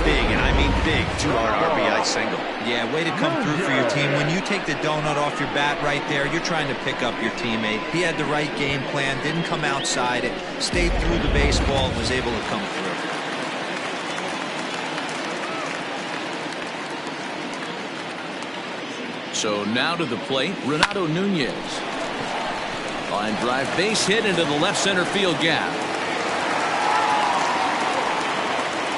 Big, and I mean big, 2-run RBI single. Yeah, way to come through for your team. When you take the donut off your bat right there, you're trying to pick up your teammate. He had the right game plan, didn't come outside it, stayed through the baseball, and was able to come through. So now to the plate, Renato Nunez. Line drive, base hit into the left center field gap.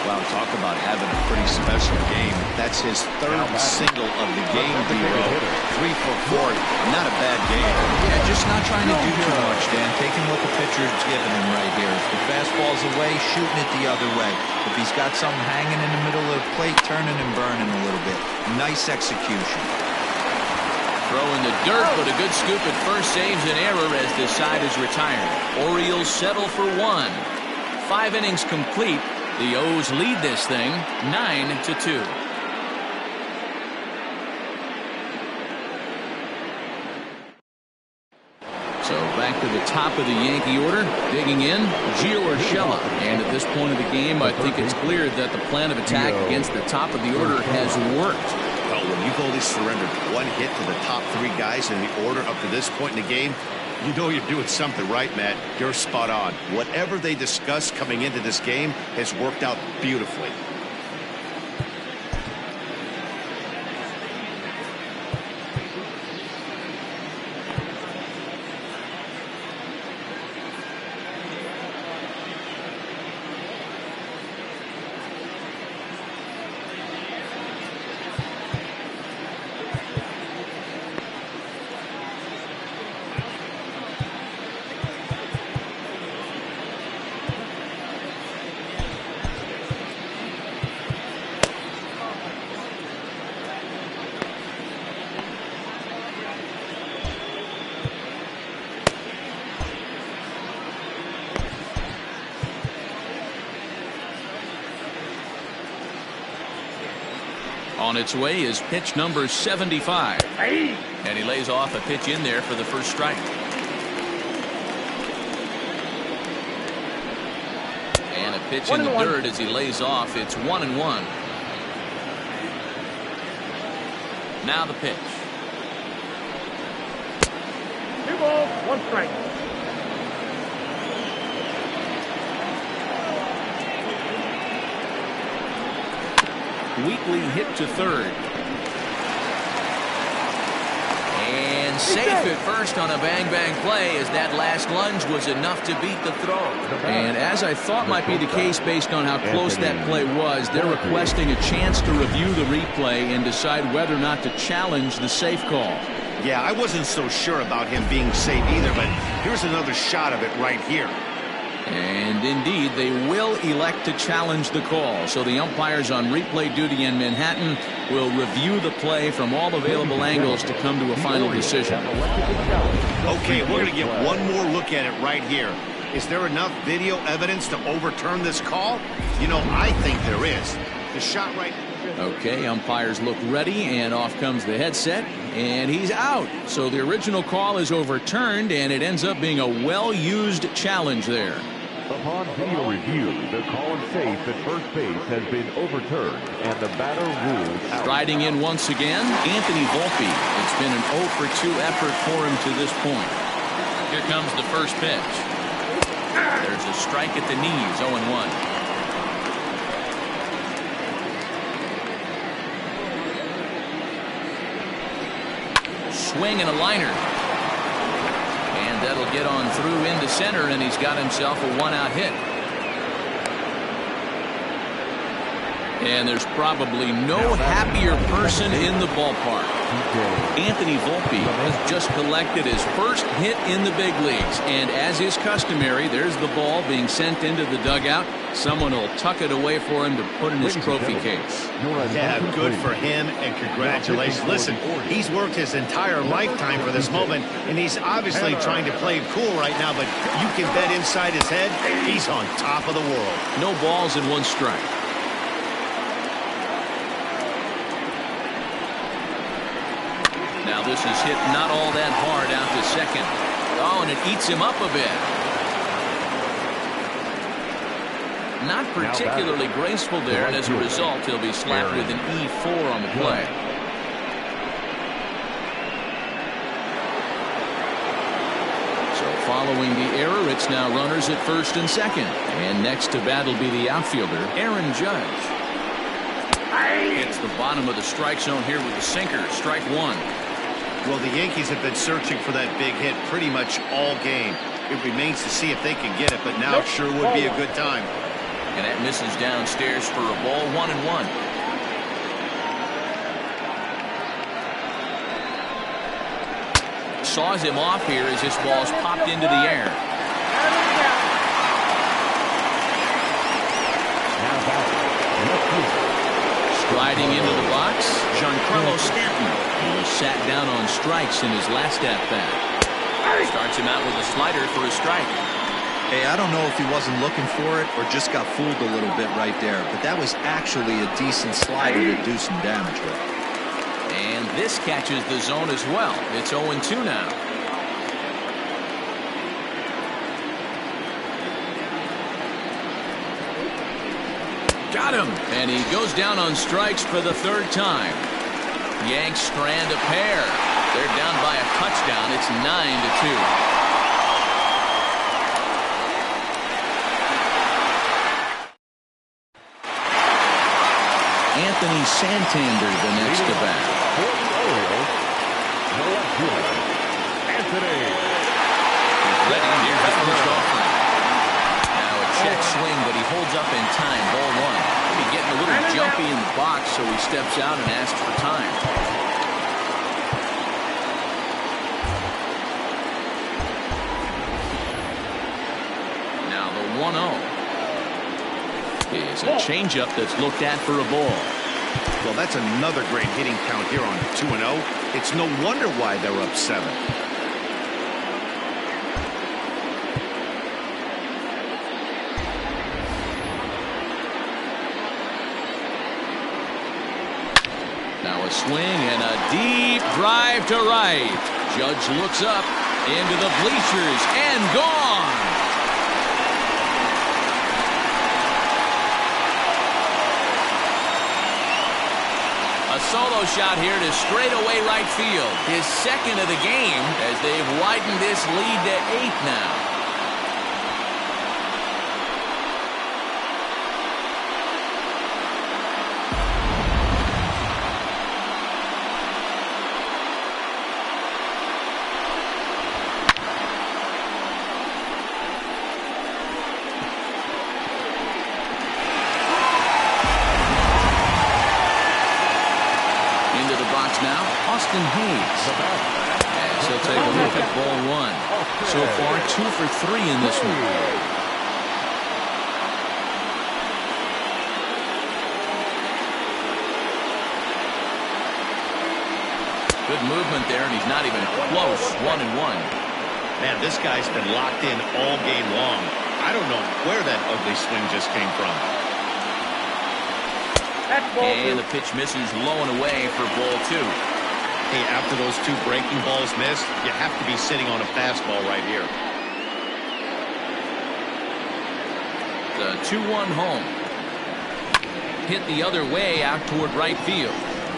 Wow, talk about having a pretty special game. That's his third single of the game, D-Row. 3 for 4. Not a bad game. Yeah, just not trying to do too much, Dan. Taking what the pitcher's giving him right here. If the fastball's away, shooting it the other way. If he's got something hanging in the middle of the plate, turning and burning a little bit. Nice execution. Throw in the dirt, but a good scoop at first saves an error as this side is retired. Orioles settle for 1. 5 innings complete. The O's lead this thing 9-2. So back to the top of the Yankee order. Digging in, Gio Urshela. And at this point of the game, I think it's clear that the plan of attack against the top of the order has worked. Well, when you've only surrendered 1 hit to the top 3 guys in the order up to this point in the game, you know you're doing something right, Matt. You're spot on. Whatever they discussed coming into this game has worked out beautifully. On its way is pitch number 75. And he lays off a pitch in there for the first strike. And a pitch in the dirt as he lays off. It's 1-1. Now the pitch. 2 balls, 1 strike. Weekly hit to third. And safe at first on a bang-bang play as that last lunge was enough to beat the throw. And as I thought might be the case based on how close that play was, they're requesting a chance to review the replay and decide whether or not to challenge the safe call. Yeah, I wasn't so sure about him being safe either, but here's another shot of it right here. And indeed, they will elect to challenge the call. So the umpires on replay duty in Manhattan will review the play from all available angles to come to a final decision. Okay, we're going to get one more look at it right here. Is there enough video evidence to overturn this call? You know, I think there is. The shot right... Okay, umpires look ready, and off comes the headset, and he's out. So the original call is overturned, and it ends up being a well-used challenge there. Upon video review, the call safe at first base has been overturned, and the batter ruled out. Striding in once again, Anthony Volpe. It's been an 0 for 2 effort for him to this point. Here comes the first pitch. There's a strike at the knees, 0-1. Swing and a liner. And that'll get on through into center, and he's got himself a 1-out hit. And there's probably no happier person in the ballpark. Anthony Volpe has just collected his first hit in the big leagues. And as is customary, there's the ball being sent into the dugout. Someone will tuck it away for him to put in his trophy case. Yeah, good for him, and congratulations. Listen, he's worked his entire lifetime for this moment, and he's obviously trying to play it cool right now, but you can bet inside his head, he's on top of the world. No balls and 1 strike. Now this is hit not all that hard out to second. Oh, and it eats him up a bit. Not particularly graceful there, and as a result, he'll be slapped with an E4 on the play. Following the error, it's now runners at first and second. And next to bat will be the outfielder, Aaron Judge. Hits the bottom of the strike zone here with the sinker. Strike one. Well, the Yankees have been searching for that big hit pretty much all game. It remains to see if they can get it, but now it sure would be a good time. And that misses downstairs for a ball, 1-1. Saws him off here as this ball's popped into the air. Striding into the box, Giancarlo Stanton. He was sat down on strikes in his last at-bat. Starts him out with a slider for a strike. Hey, I don't know if he wasn't looking for it or just got fooled a little bit right there, but that was actually a decent slider to do some damage with. And this catches the zone as well. It's 0-2 now. Got him. And he goes down on strikes for the third time. Yanks strand a pair. They're down by a touchdown. It's 9-2. Anthony Santander the next to bat. For the Orioles, the left fielder, Anthony. He's ready. Here's his first offering. Now a check swing, but he holds up in time. Ball one. Maybe getting a little jumpy in the box, so he steps out and asks for time. Now the 1-0. Is a changeup that's looked at for a ball. Well, that's another great hitting count here on 2-0. It's no wonder why they're up 7. Now a swing and a deep drive to right. Judge looks up into the bleachers and gone. A solo shot here to straightaway right field. His second of the game as they've widened this lead to 8 now. As he'll take a look at ball one. So far 2 for 3 in this one. Good movement there, and he's not even close. 1-1. Man, this guy's been locked in all game long. I don't know where that ugly swing just came from. And the pitch misses low and away for ball 2. Hey, after those 2 breaking balls missed, you have to be sitting on a fastball right here. The 2-1 home. Hit the other way out toward right field.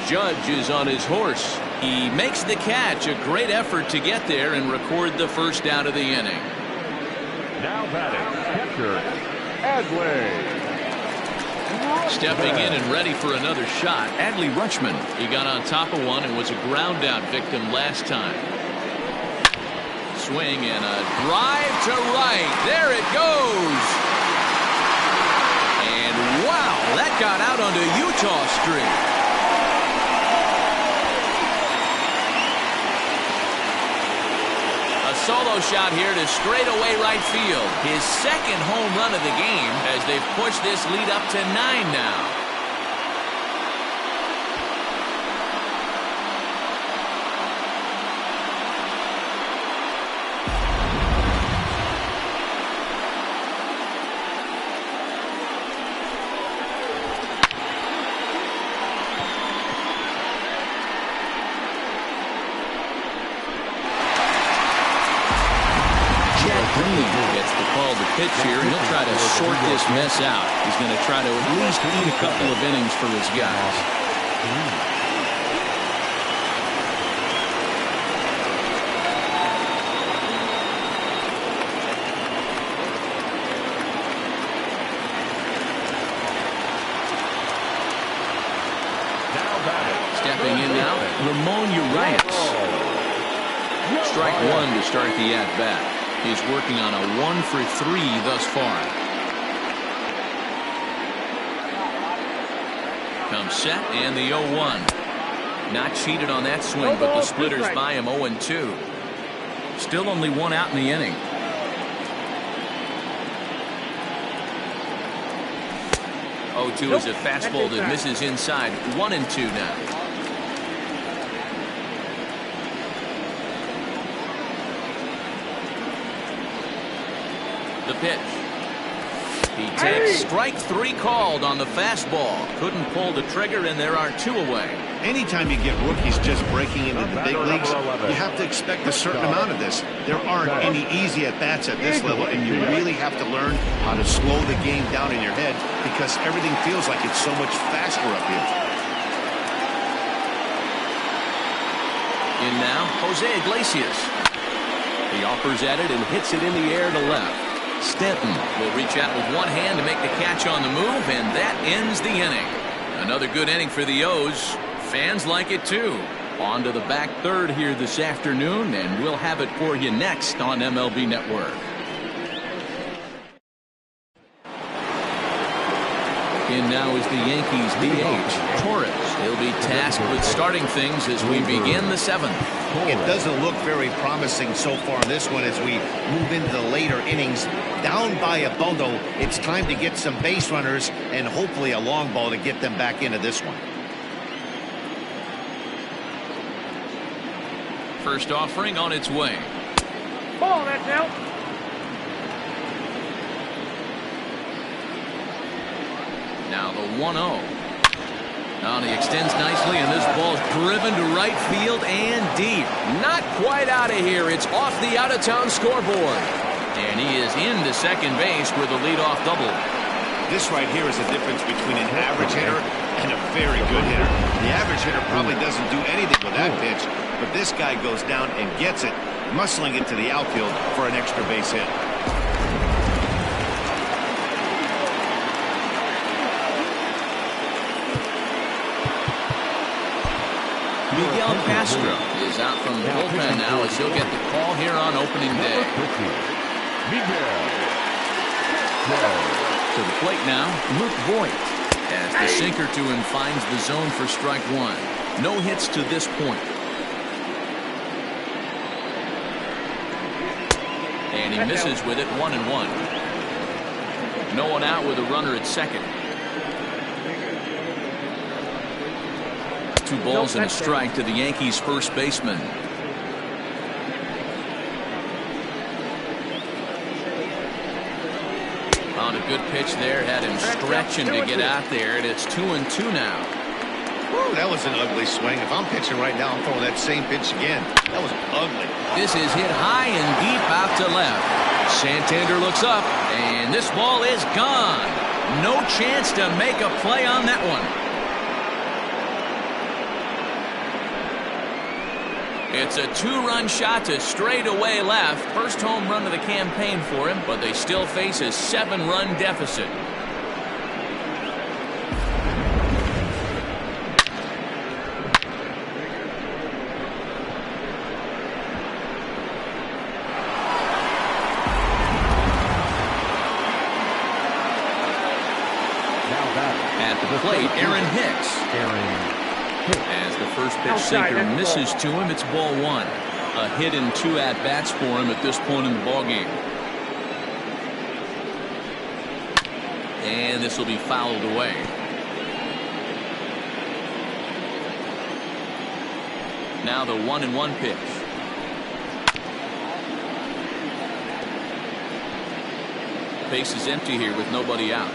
Judge is on his horse. He makes the catch. A great effort to get there and record the first out of the inning. Now batting, catcher, Adley. Stepping in and ready for another shot, Adley Rutschman. He got on top of one and was a ground out victim last time. Swing and a drive to right. There it goes. And wow, that got out onto Utah Street. Solo shot here to straightaway right field. His second home run of the game as they've pushed this lead up to 9 now. Gets the call to pitch here, and he'll try to sort this mess out. He's going to try to at least eat a couple of innings for his guys. Stepping in now, Ramon Urias. Strike one to start the at-bat. He's working on a 1-for-3 thus far. Comes set and the 0-1. Not cheated on that swing, but the splitters by him 0-2. Still only one out in the inning. Nope. Is a fastball that misses inside. 1-2 now. The pitch. He takes strike three called on the fastball. Couldn't pull the trigger, and there are two away. Anytime you get rookies just breaking into the big leagues, you have to expect a certain amount of this. There aren't any easy at-bats at this level, and you really have to learn how to slow the game down in your head because everything feels like it's so much faster up here. In now, Jose Iglesias. He offers at it and hits it in the air to left. Stanton will reach out with one hand to make the catch on the move, and that ends the inning. Another good inning for the O's. Fans like it too. On to the back third here this afternoon, and we'll have it for you next on MLB Network. In now is the Yankees DH, Torres. He'll be tasked with starting things as we begin the seventh. It doesn't look very promising so far in this one as we move into the later innings. Down by a bundle, it's time to get some base runners and hopefully a long ball to get them back into this one. First offering on its way. Ball, that's out. Now the 1-0. Now he extends nicely, and this ball's driven to right field and deep. Not quite out of here. It's off the out-of-town scoreboard. And he is into second base with a leadoff double. This right here is the difference between an average hitter and a very good hitter. The average hitter probably doesn't do anything with that pitch, but this guy goes down and gets it, muscling it to the outfield for an extra base hit. Miguel Castro is out from the bullpen now as he'll get the call here on opening day. To the plate now, Luke Voigt. As the sinker to him finds the zone for strike one. No hits to this point. And he misses with it, 1-1. No one out with a runner at second. 2 balls and a strike to the Yankees first baseman. On a good pitch there, had him stretching to get out there, and it's 2-2 now. Woo, that was an ugly swing. If I'm pitching right now, I'm throwing that same pitch again. That was ugly. This is hit high and deep out to left. Santander looks up, and this ball is gone. No chance to make a play on that one. It's a 2-run shot to straightaway left. First home run of the campaign for him, but they still face a 7-run deficit. At the plate, Aaron Hicks. As the first pitch sinker misses to him, it's ball one. A hit and 2 at-bats for him at this point in the ballgame. And this will be fouled away. Now the 1-1 pitch. Base is empty here with nobody out.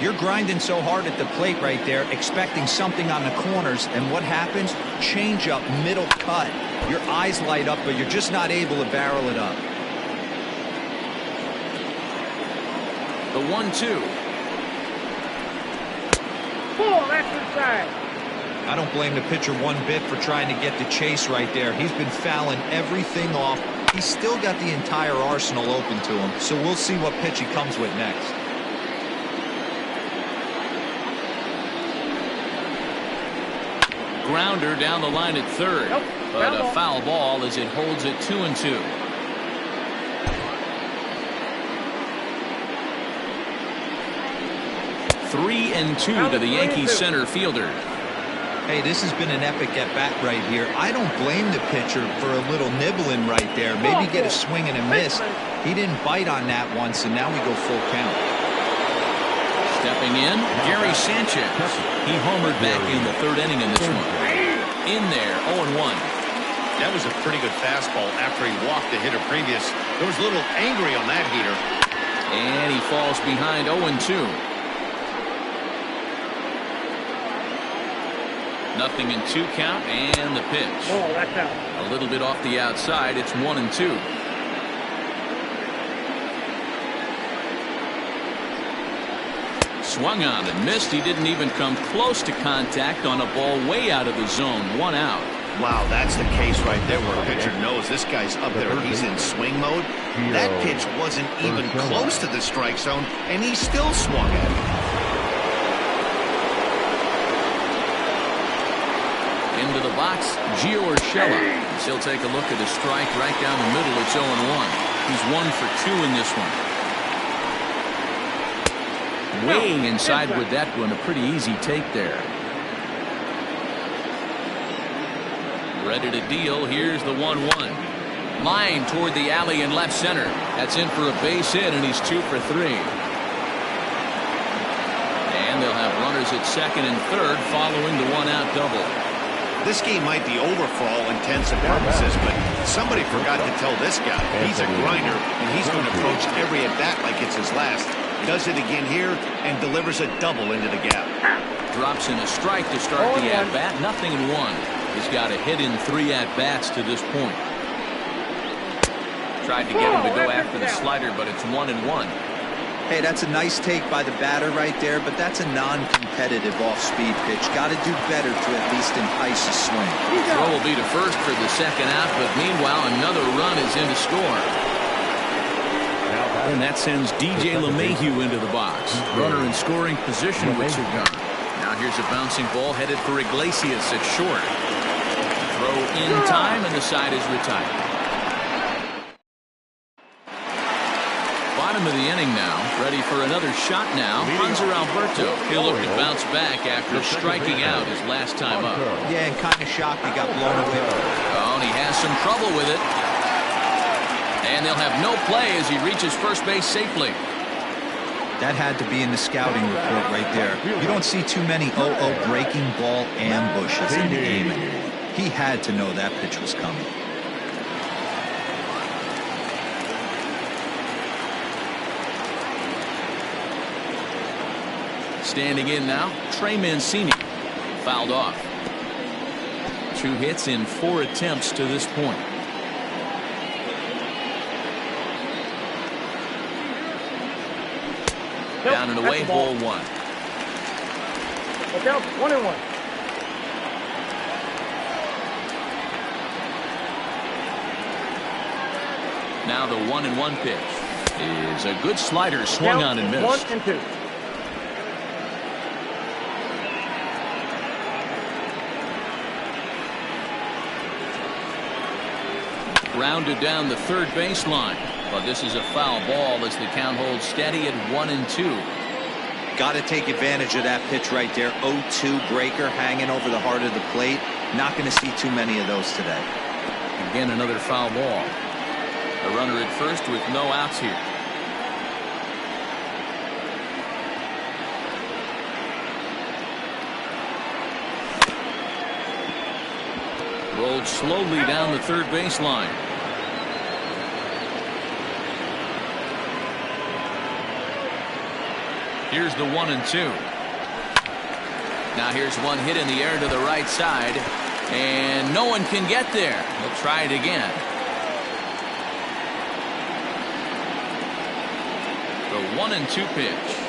You're grinding so hard at the plate right there, expecting something on the corners, and what happens? Change up, middle cut. Your eyes light up, but you're just not able to barrel it up. The 1-2. Ball, that's inside. I don't blame the pitcher one bit for trying to get the chase right there. He's been fouling everything off. He's still got the entire arsenal open to him, so we'll see what pitch he comes with next. Grounder down the line at third. Nope. But a foul ball as it holds it 2-2. Three and two to the Yankees center fielder. Hey, this has been an epic at-bat right here. I don't blame the pitcher for a little nibbling right there. Maybe get a swing and a miss. He didn't bite on that once, and now we go full count. Stepping in, Gary Sanchez. He homered back in the third inning in this one. In there, 0-1. That was a pretty good fastball after he walked the hitter previous. There was a little angry on that heater. And he falls behind 0-2. Nothing in 2 count, and the pitch. Oh, that's out. A little bit off the outside. It's 1-2. Swung on and missed. He didn't even come close to contact on a ball way out of the zone. 1 out. Wow, that's the case right there where a pitcher knows this guy's up there. He's in swing mode. That pitch wasn't even close to the strike zone, and he still swung at it. Into the box, Gio Urshela. He'll take a look at the strike right down the middle. It's 0-1. He's 1 for 2 in this one. Weighing inside with that one, a pretty easy take there. Ready to deal. Here's the 1-1. Line toward the alley in left center. That's in for a base hit, and he's 2 for 3. And they'll have runners at second and third following the 1-out double. This game might be over for all intents and purposes, but somebody forgot to tell this guy he's a grinder, and he's going to approach every at-bat like it's his last. Does it again here and delivers a double into the gap. Drops in a strike to start the at-bat. Nothing in 1. He's got a hit in 3 at-bats to this point. Tried to get him to go after the slider, but it's 1-1. Hey, that's a nice take by the batter right there, but that's a non-competitive off-speed pitch. Got to do better to at least entice a swing. Throw will be to first for the second out, but meanwhile another run is in to score. And that sends DJ LeMahieu into the box. Runner in scoring position with Cigar. Now here's a bouncing ball headed for Iglesias at short. Throw in time, and the side is retired. Bottom of the inning now. Ready for another shot now. Hanser Alberto. He'll look to bounce back after striking out his last time up. Yeah, and kind of shocked he got blown away. Oh, and he has some trouble with it. And they'll have no play as he reaches first base safely. That had to be in the scouting report right there. You don't see too many 0-0 breaking ball ambushes in the game anymore. He had to know that pitch was coming. Standing in now, Trey Mancini. Fouled off. 2 hits in 4 attempts to this point. Down and away, ball 1. Look out, 1-1. Now the 1-1 pitch is a good slider swung on and missed. 1-2. Grounded down the third baseline. But this is a foul ball as the count holds steady at 1-2. Got to take advantage of that pitch right there. 0-2 breaker hanging over the heart of the plate. Not going to see too many of those today. Again, another foul ball. A runner at first with no outs here. Rolled slowly down the third baseline. Here's the 1-2. Now here's one hit in the air to the right side, and no one can get there. He'll try it again. The 1-2 pitch.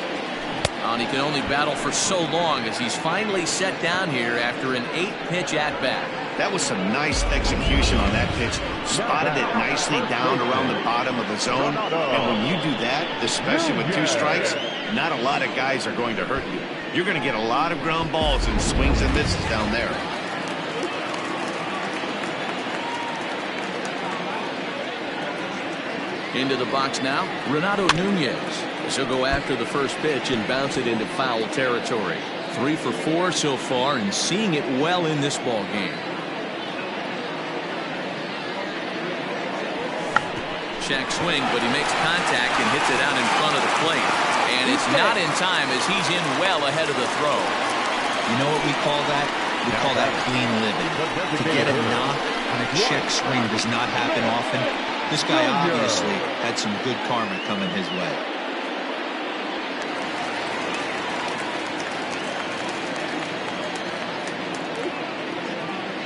And he can only battle for so long as he's finally set down here after an 8-pitch at-bat. That was some nice execution on that pitch. Spotted it nicely down around the bottom of the zone. And when you do that, especially with 2 strikes, not a lot of guys are going to hurt you. You're going to get a lot of ground balls and swings and misses down there. Into the box now, Renato Nunez. He'll go after the first pitch and bounce it into foul territory. 3 for 4 so far and seeing it well in this ball game. Check swing, but he makes contact and hits it out in front of the plate. And it's not in time as he's in well ahead of the throw. You know what we call that? We call that clean living. To get a knock on a check swing does not happen often. This guy obviously had some good karma coming his way.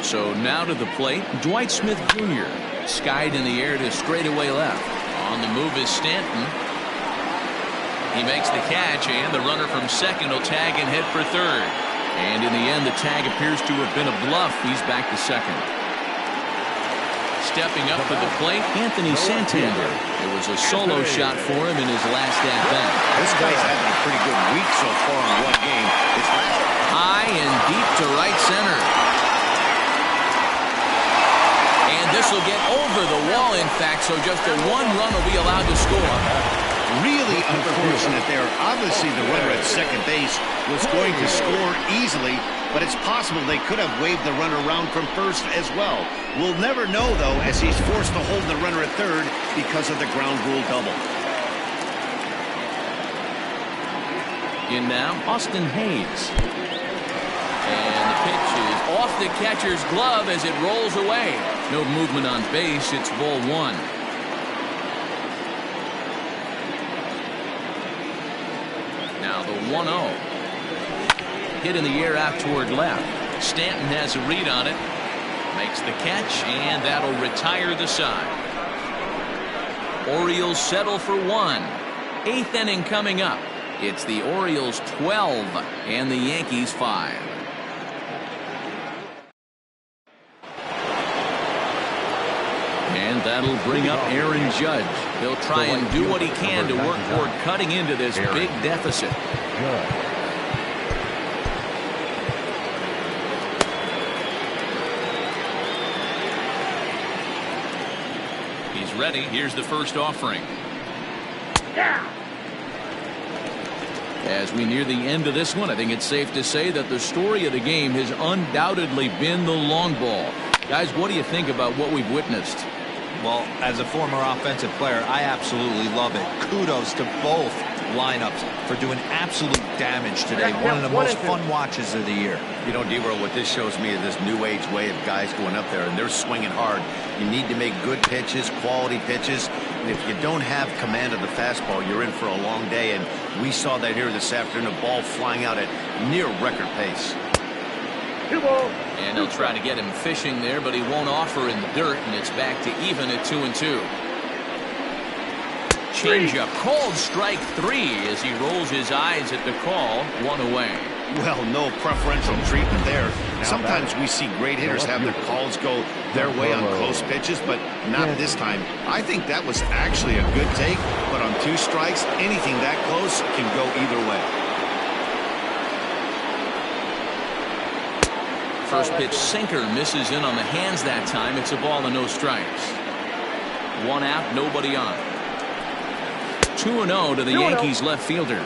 So now to the plate, Dwight Smith Jr. Skied in the air to straightaway left. On the move is Stanton. He makes the catch, and the runner from second will tag and head for third. And in the end, the tag appears to have been a bluff. He's back to second. Stepping up to the plate, Anthony Santander. It was a solo shot for him in his last at-bat. This guy's having a pretty good week so far in one game. High and deep to right center. And this will get over the wall, in fact, so just a 1 run will be allowed to score. Really unfortunate there. Obviously, the runner at second base was going to score easily, but it's possible they could have waved the runner around from first as well. We'll never know, though, as he's forced to hold the runner at third because of the ground rule double. In now, Austin Hayes. And the pitch is off the catcher's glove as it rolls away. No movement on base. It's ball 1. Now the 1-0. Hit in the air out toward left. Stanton has a read on it. Makes the catch, and that'll retire the side. Orioles settle for 1. 8th inning coming up. It's the Orioles 12 and the Yankees 5. And that'll bring up Aaron Judge. He'll try and do what he can to work toward cutting into this big deficit. He's ready. Here's the first offering. As we near the end of this one, I think it's safe to say that the story of the game has undoubtedly been the long ball. Guys, what do you think about what we've witnessed? Well, as a former offensive player, I absolutely love it. Kudos to both lineups for doing absolute damage today. One of the most fun watches of the year. You know, D-Roll, what this shows me is this new age way of guys going up there, and they're swinging hard. You need to make good pitches, quality pitches. And if you don't have command of the fastball, you're in for a long day. And we saw that here this afternoon, a ball flying out at near record pace. And they'll try to get him fishing there, but he won't offer in the dirt, and it's back to even at 2-2. Changeup, called strike 3 as he rolls his eyes at the call. 1 away. Well, no preferential treatment there. Sometimes we see great hitters have their calls go their way on close pitches, but not this time. I think that was actually a good take, but on 2 strikes, anything that close can go either way. First pitch sinker misses in on the hands that time. It's a ball and no strikes. 1 out, nobody on. 2-0 to the Yankees left fielder.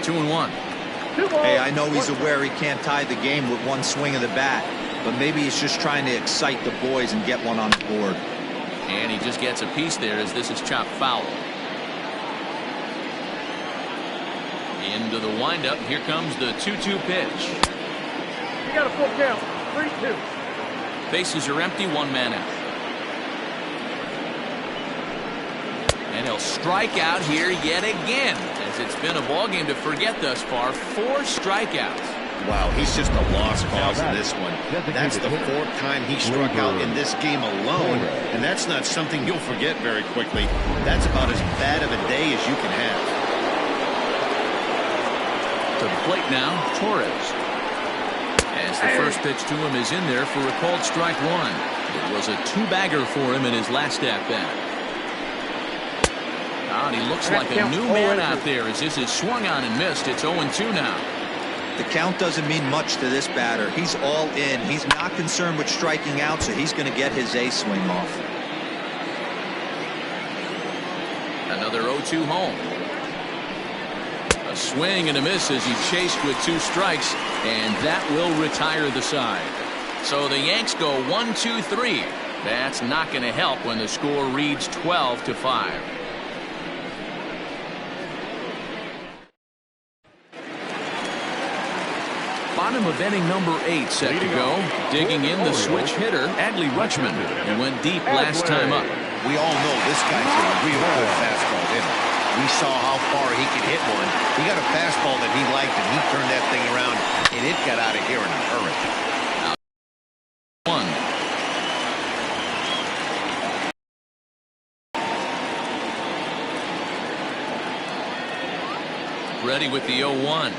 Two and 1. Hey, I know he's aware he can't tie the game with 1 swing of the bat, but maybe he's just trying to excite the boys and get one on the board. And he just gets a piece there as this is chopped foul. Into the windup. Here comes the 2-2 pitch. You got a full count. 3-2. Bases are empty. 1 man out. And he'll strike out here yet again, as it's been a ball game to forget thus far. 4 strikeouts. Wow, he's just a lost cause in this one. That's the 4th time he struck out in this game alone, and that's not something you'll forget very quickly. That's about as bad of a day as you can have. To the plate now, Torres. As the first pitch to him is in there for a called strike 1. It was a 2-bagger for him in his last at-bat. And he looks like a new man out there as this is swung on and missed. It's 0-2 now. The count doesn't mean much to this batter. He's all in. He's not concerned with striking out, so he's going to get his A swing off. Another 0-2 home. A swing and a miss as he chased with 2 strikes, and that will retire the side. So the Yanks go 1-2-3. That's not going to help when the score reads 12-5. Bottom of inning number 8 set to go. Digging in the switch hitter, Adley Rutschman. He went deep last time up. We all know this guy's a real good fastball hitter. We saw how far he could hit one. He got a fastball that he liked, and he turned that thing around, and it got out of here in a hurry. 1. Ready with the 0-1.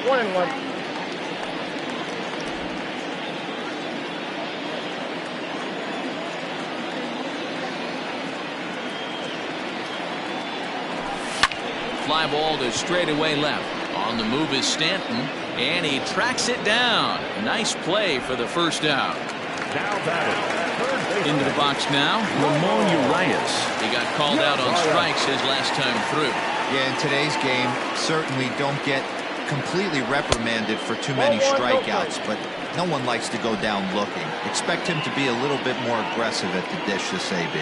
1-1. Fly ball to straightaway left. On the move is Stanton, and he tracks it down. Nice play for the first out. Into the box now, Ramon Urias. He got called out on strikes his last time through. Yeah, in today's game, certainly don't get completely reprimanded for too many strikeouts, but no one likes to go down looking. Expect him to be a little bit more aggressive at the dish this AB.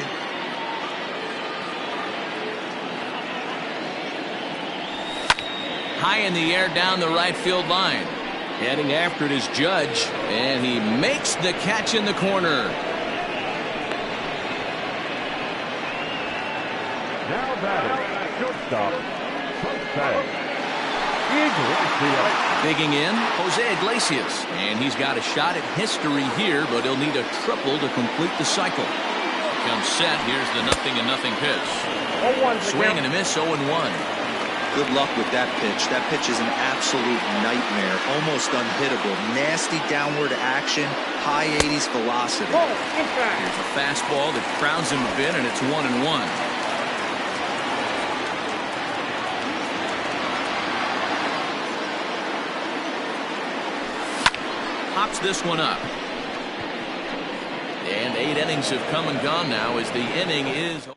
High in the air down the right field line. Heading after it is Judge, and he makes the catch in the corner. Now batting, shortstop, Digging in, Jose Iglesias, and he's got a shot at history here, but he'll need a triple to complete the cycle. Comes set. Here's the 0-0 pitch. Swing and a miss. 0-1. Good luck with that pitch. That pitch is an absolute nightmare, almost unhittable. Nasty downward action, high 80s velocity. Here's a fastball that crowns him a bit, and it's 1-1. Pops this one up. And 8 innings have come and gone now as the inning is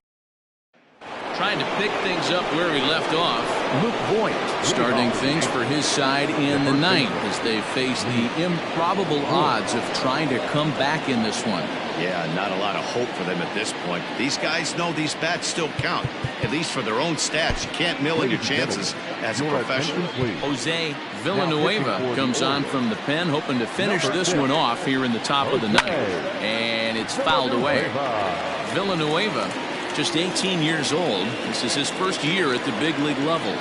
trying to pick things up where he left off. Luke Voigt starting things for his side in the 9th as they face the improbable odds of trying to come back in this one. Yeah, not a lot of hope for them at this point. These guys know these bats still count, at least for their own stats. You can't mill in your chances as a professional. Jose Villanueva comes on from the pen, hoping to finish this one off here in the top of the 9th. And it's fouled away. Villanueva, just 18 years old. This is his first year at the big league level.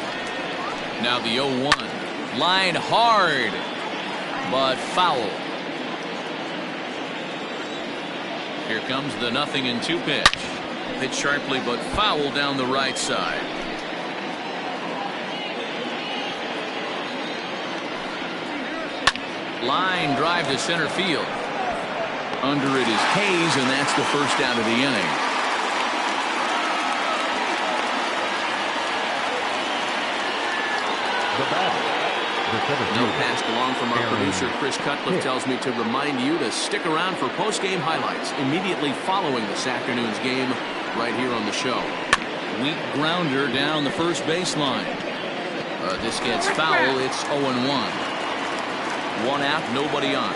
Now the 0-1. Line hard, but foul. Here comes the 0-2 pitch. Hit sharply, but foul down the right side. Line drive to center field. Under it is Hayes, and that's the first out of the inning. Note passed along from our producer Chris Cutcliffe tells me to remind you to stick around for post-game highlights immediately following this afternoon's game right here on the show. Weak grounder down the first baseline. This gets foul. It's 0-1. 1 out, nobody on.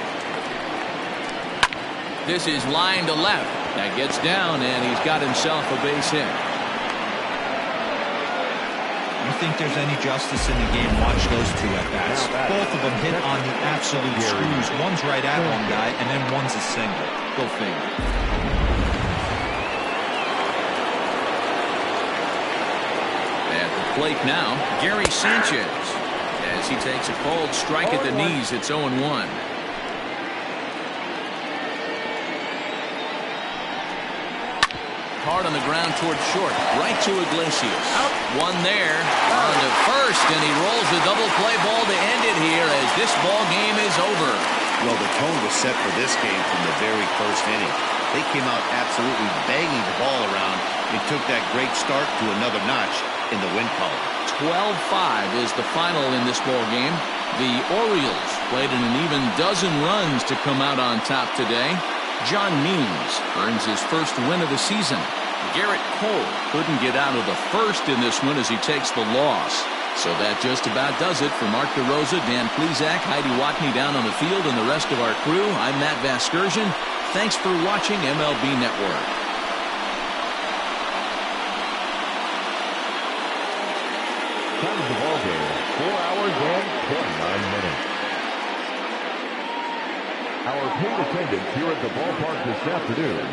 This is line to left. That gets down, and he's got himself a base hit. You think there's any justice in the game? Watch those 2 at-bats. Both of them hit on the absolute screws. One's right at one guy, and then one's a single. Go figure. plate now, Gary Sanchez. As he takes a cold strike at the knees, it's 0-1. Hard on the ground towards short, right to Iglesias. Out. One there, on to first, and he rolls the double play ball to end it here as this ball game is over. Well, the tone was set for this game from the very first inning. They came out absolutely banging the ball around and took that great start to another notch in the win column. 12-5 is the final in this ball game. The Orioles played in an even dozen runs to come out on top today. John Means earns his first win of the season. Garrett Cole couldn't get out of the first in this one as he takes the loss. So that just about does it for Mark DeRosa, Dan Plesac, Heidi Watney down on the field, and the rest of our crew. I'm Matt Vasgersian. Thanks for watching MLB Network. Time of the ball game, 4 hours and 29 minutes. Our paid attendance here at the ballpark this afternoon,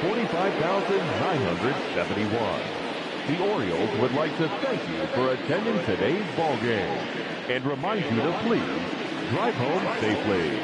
45,971. The Orioles would like to thank you for attending today's ball game and remind you to please drive home safely.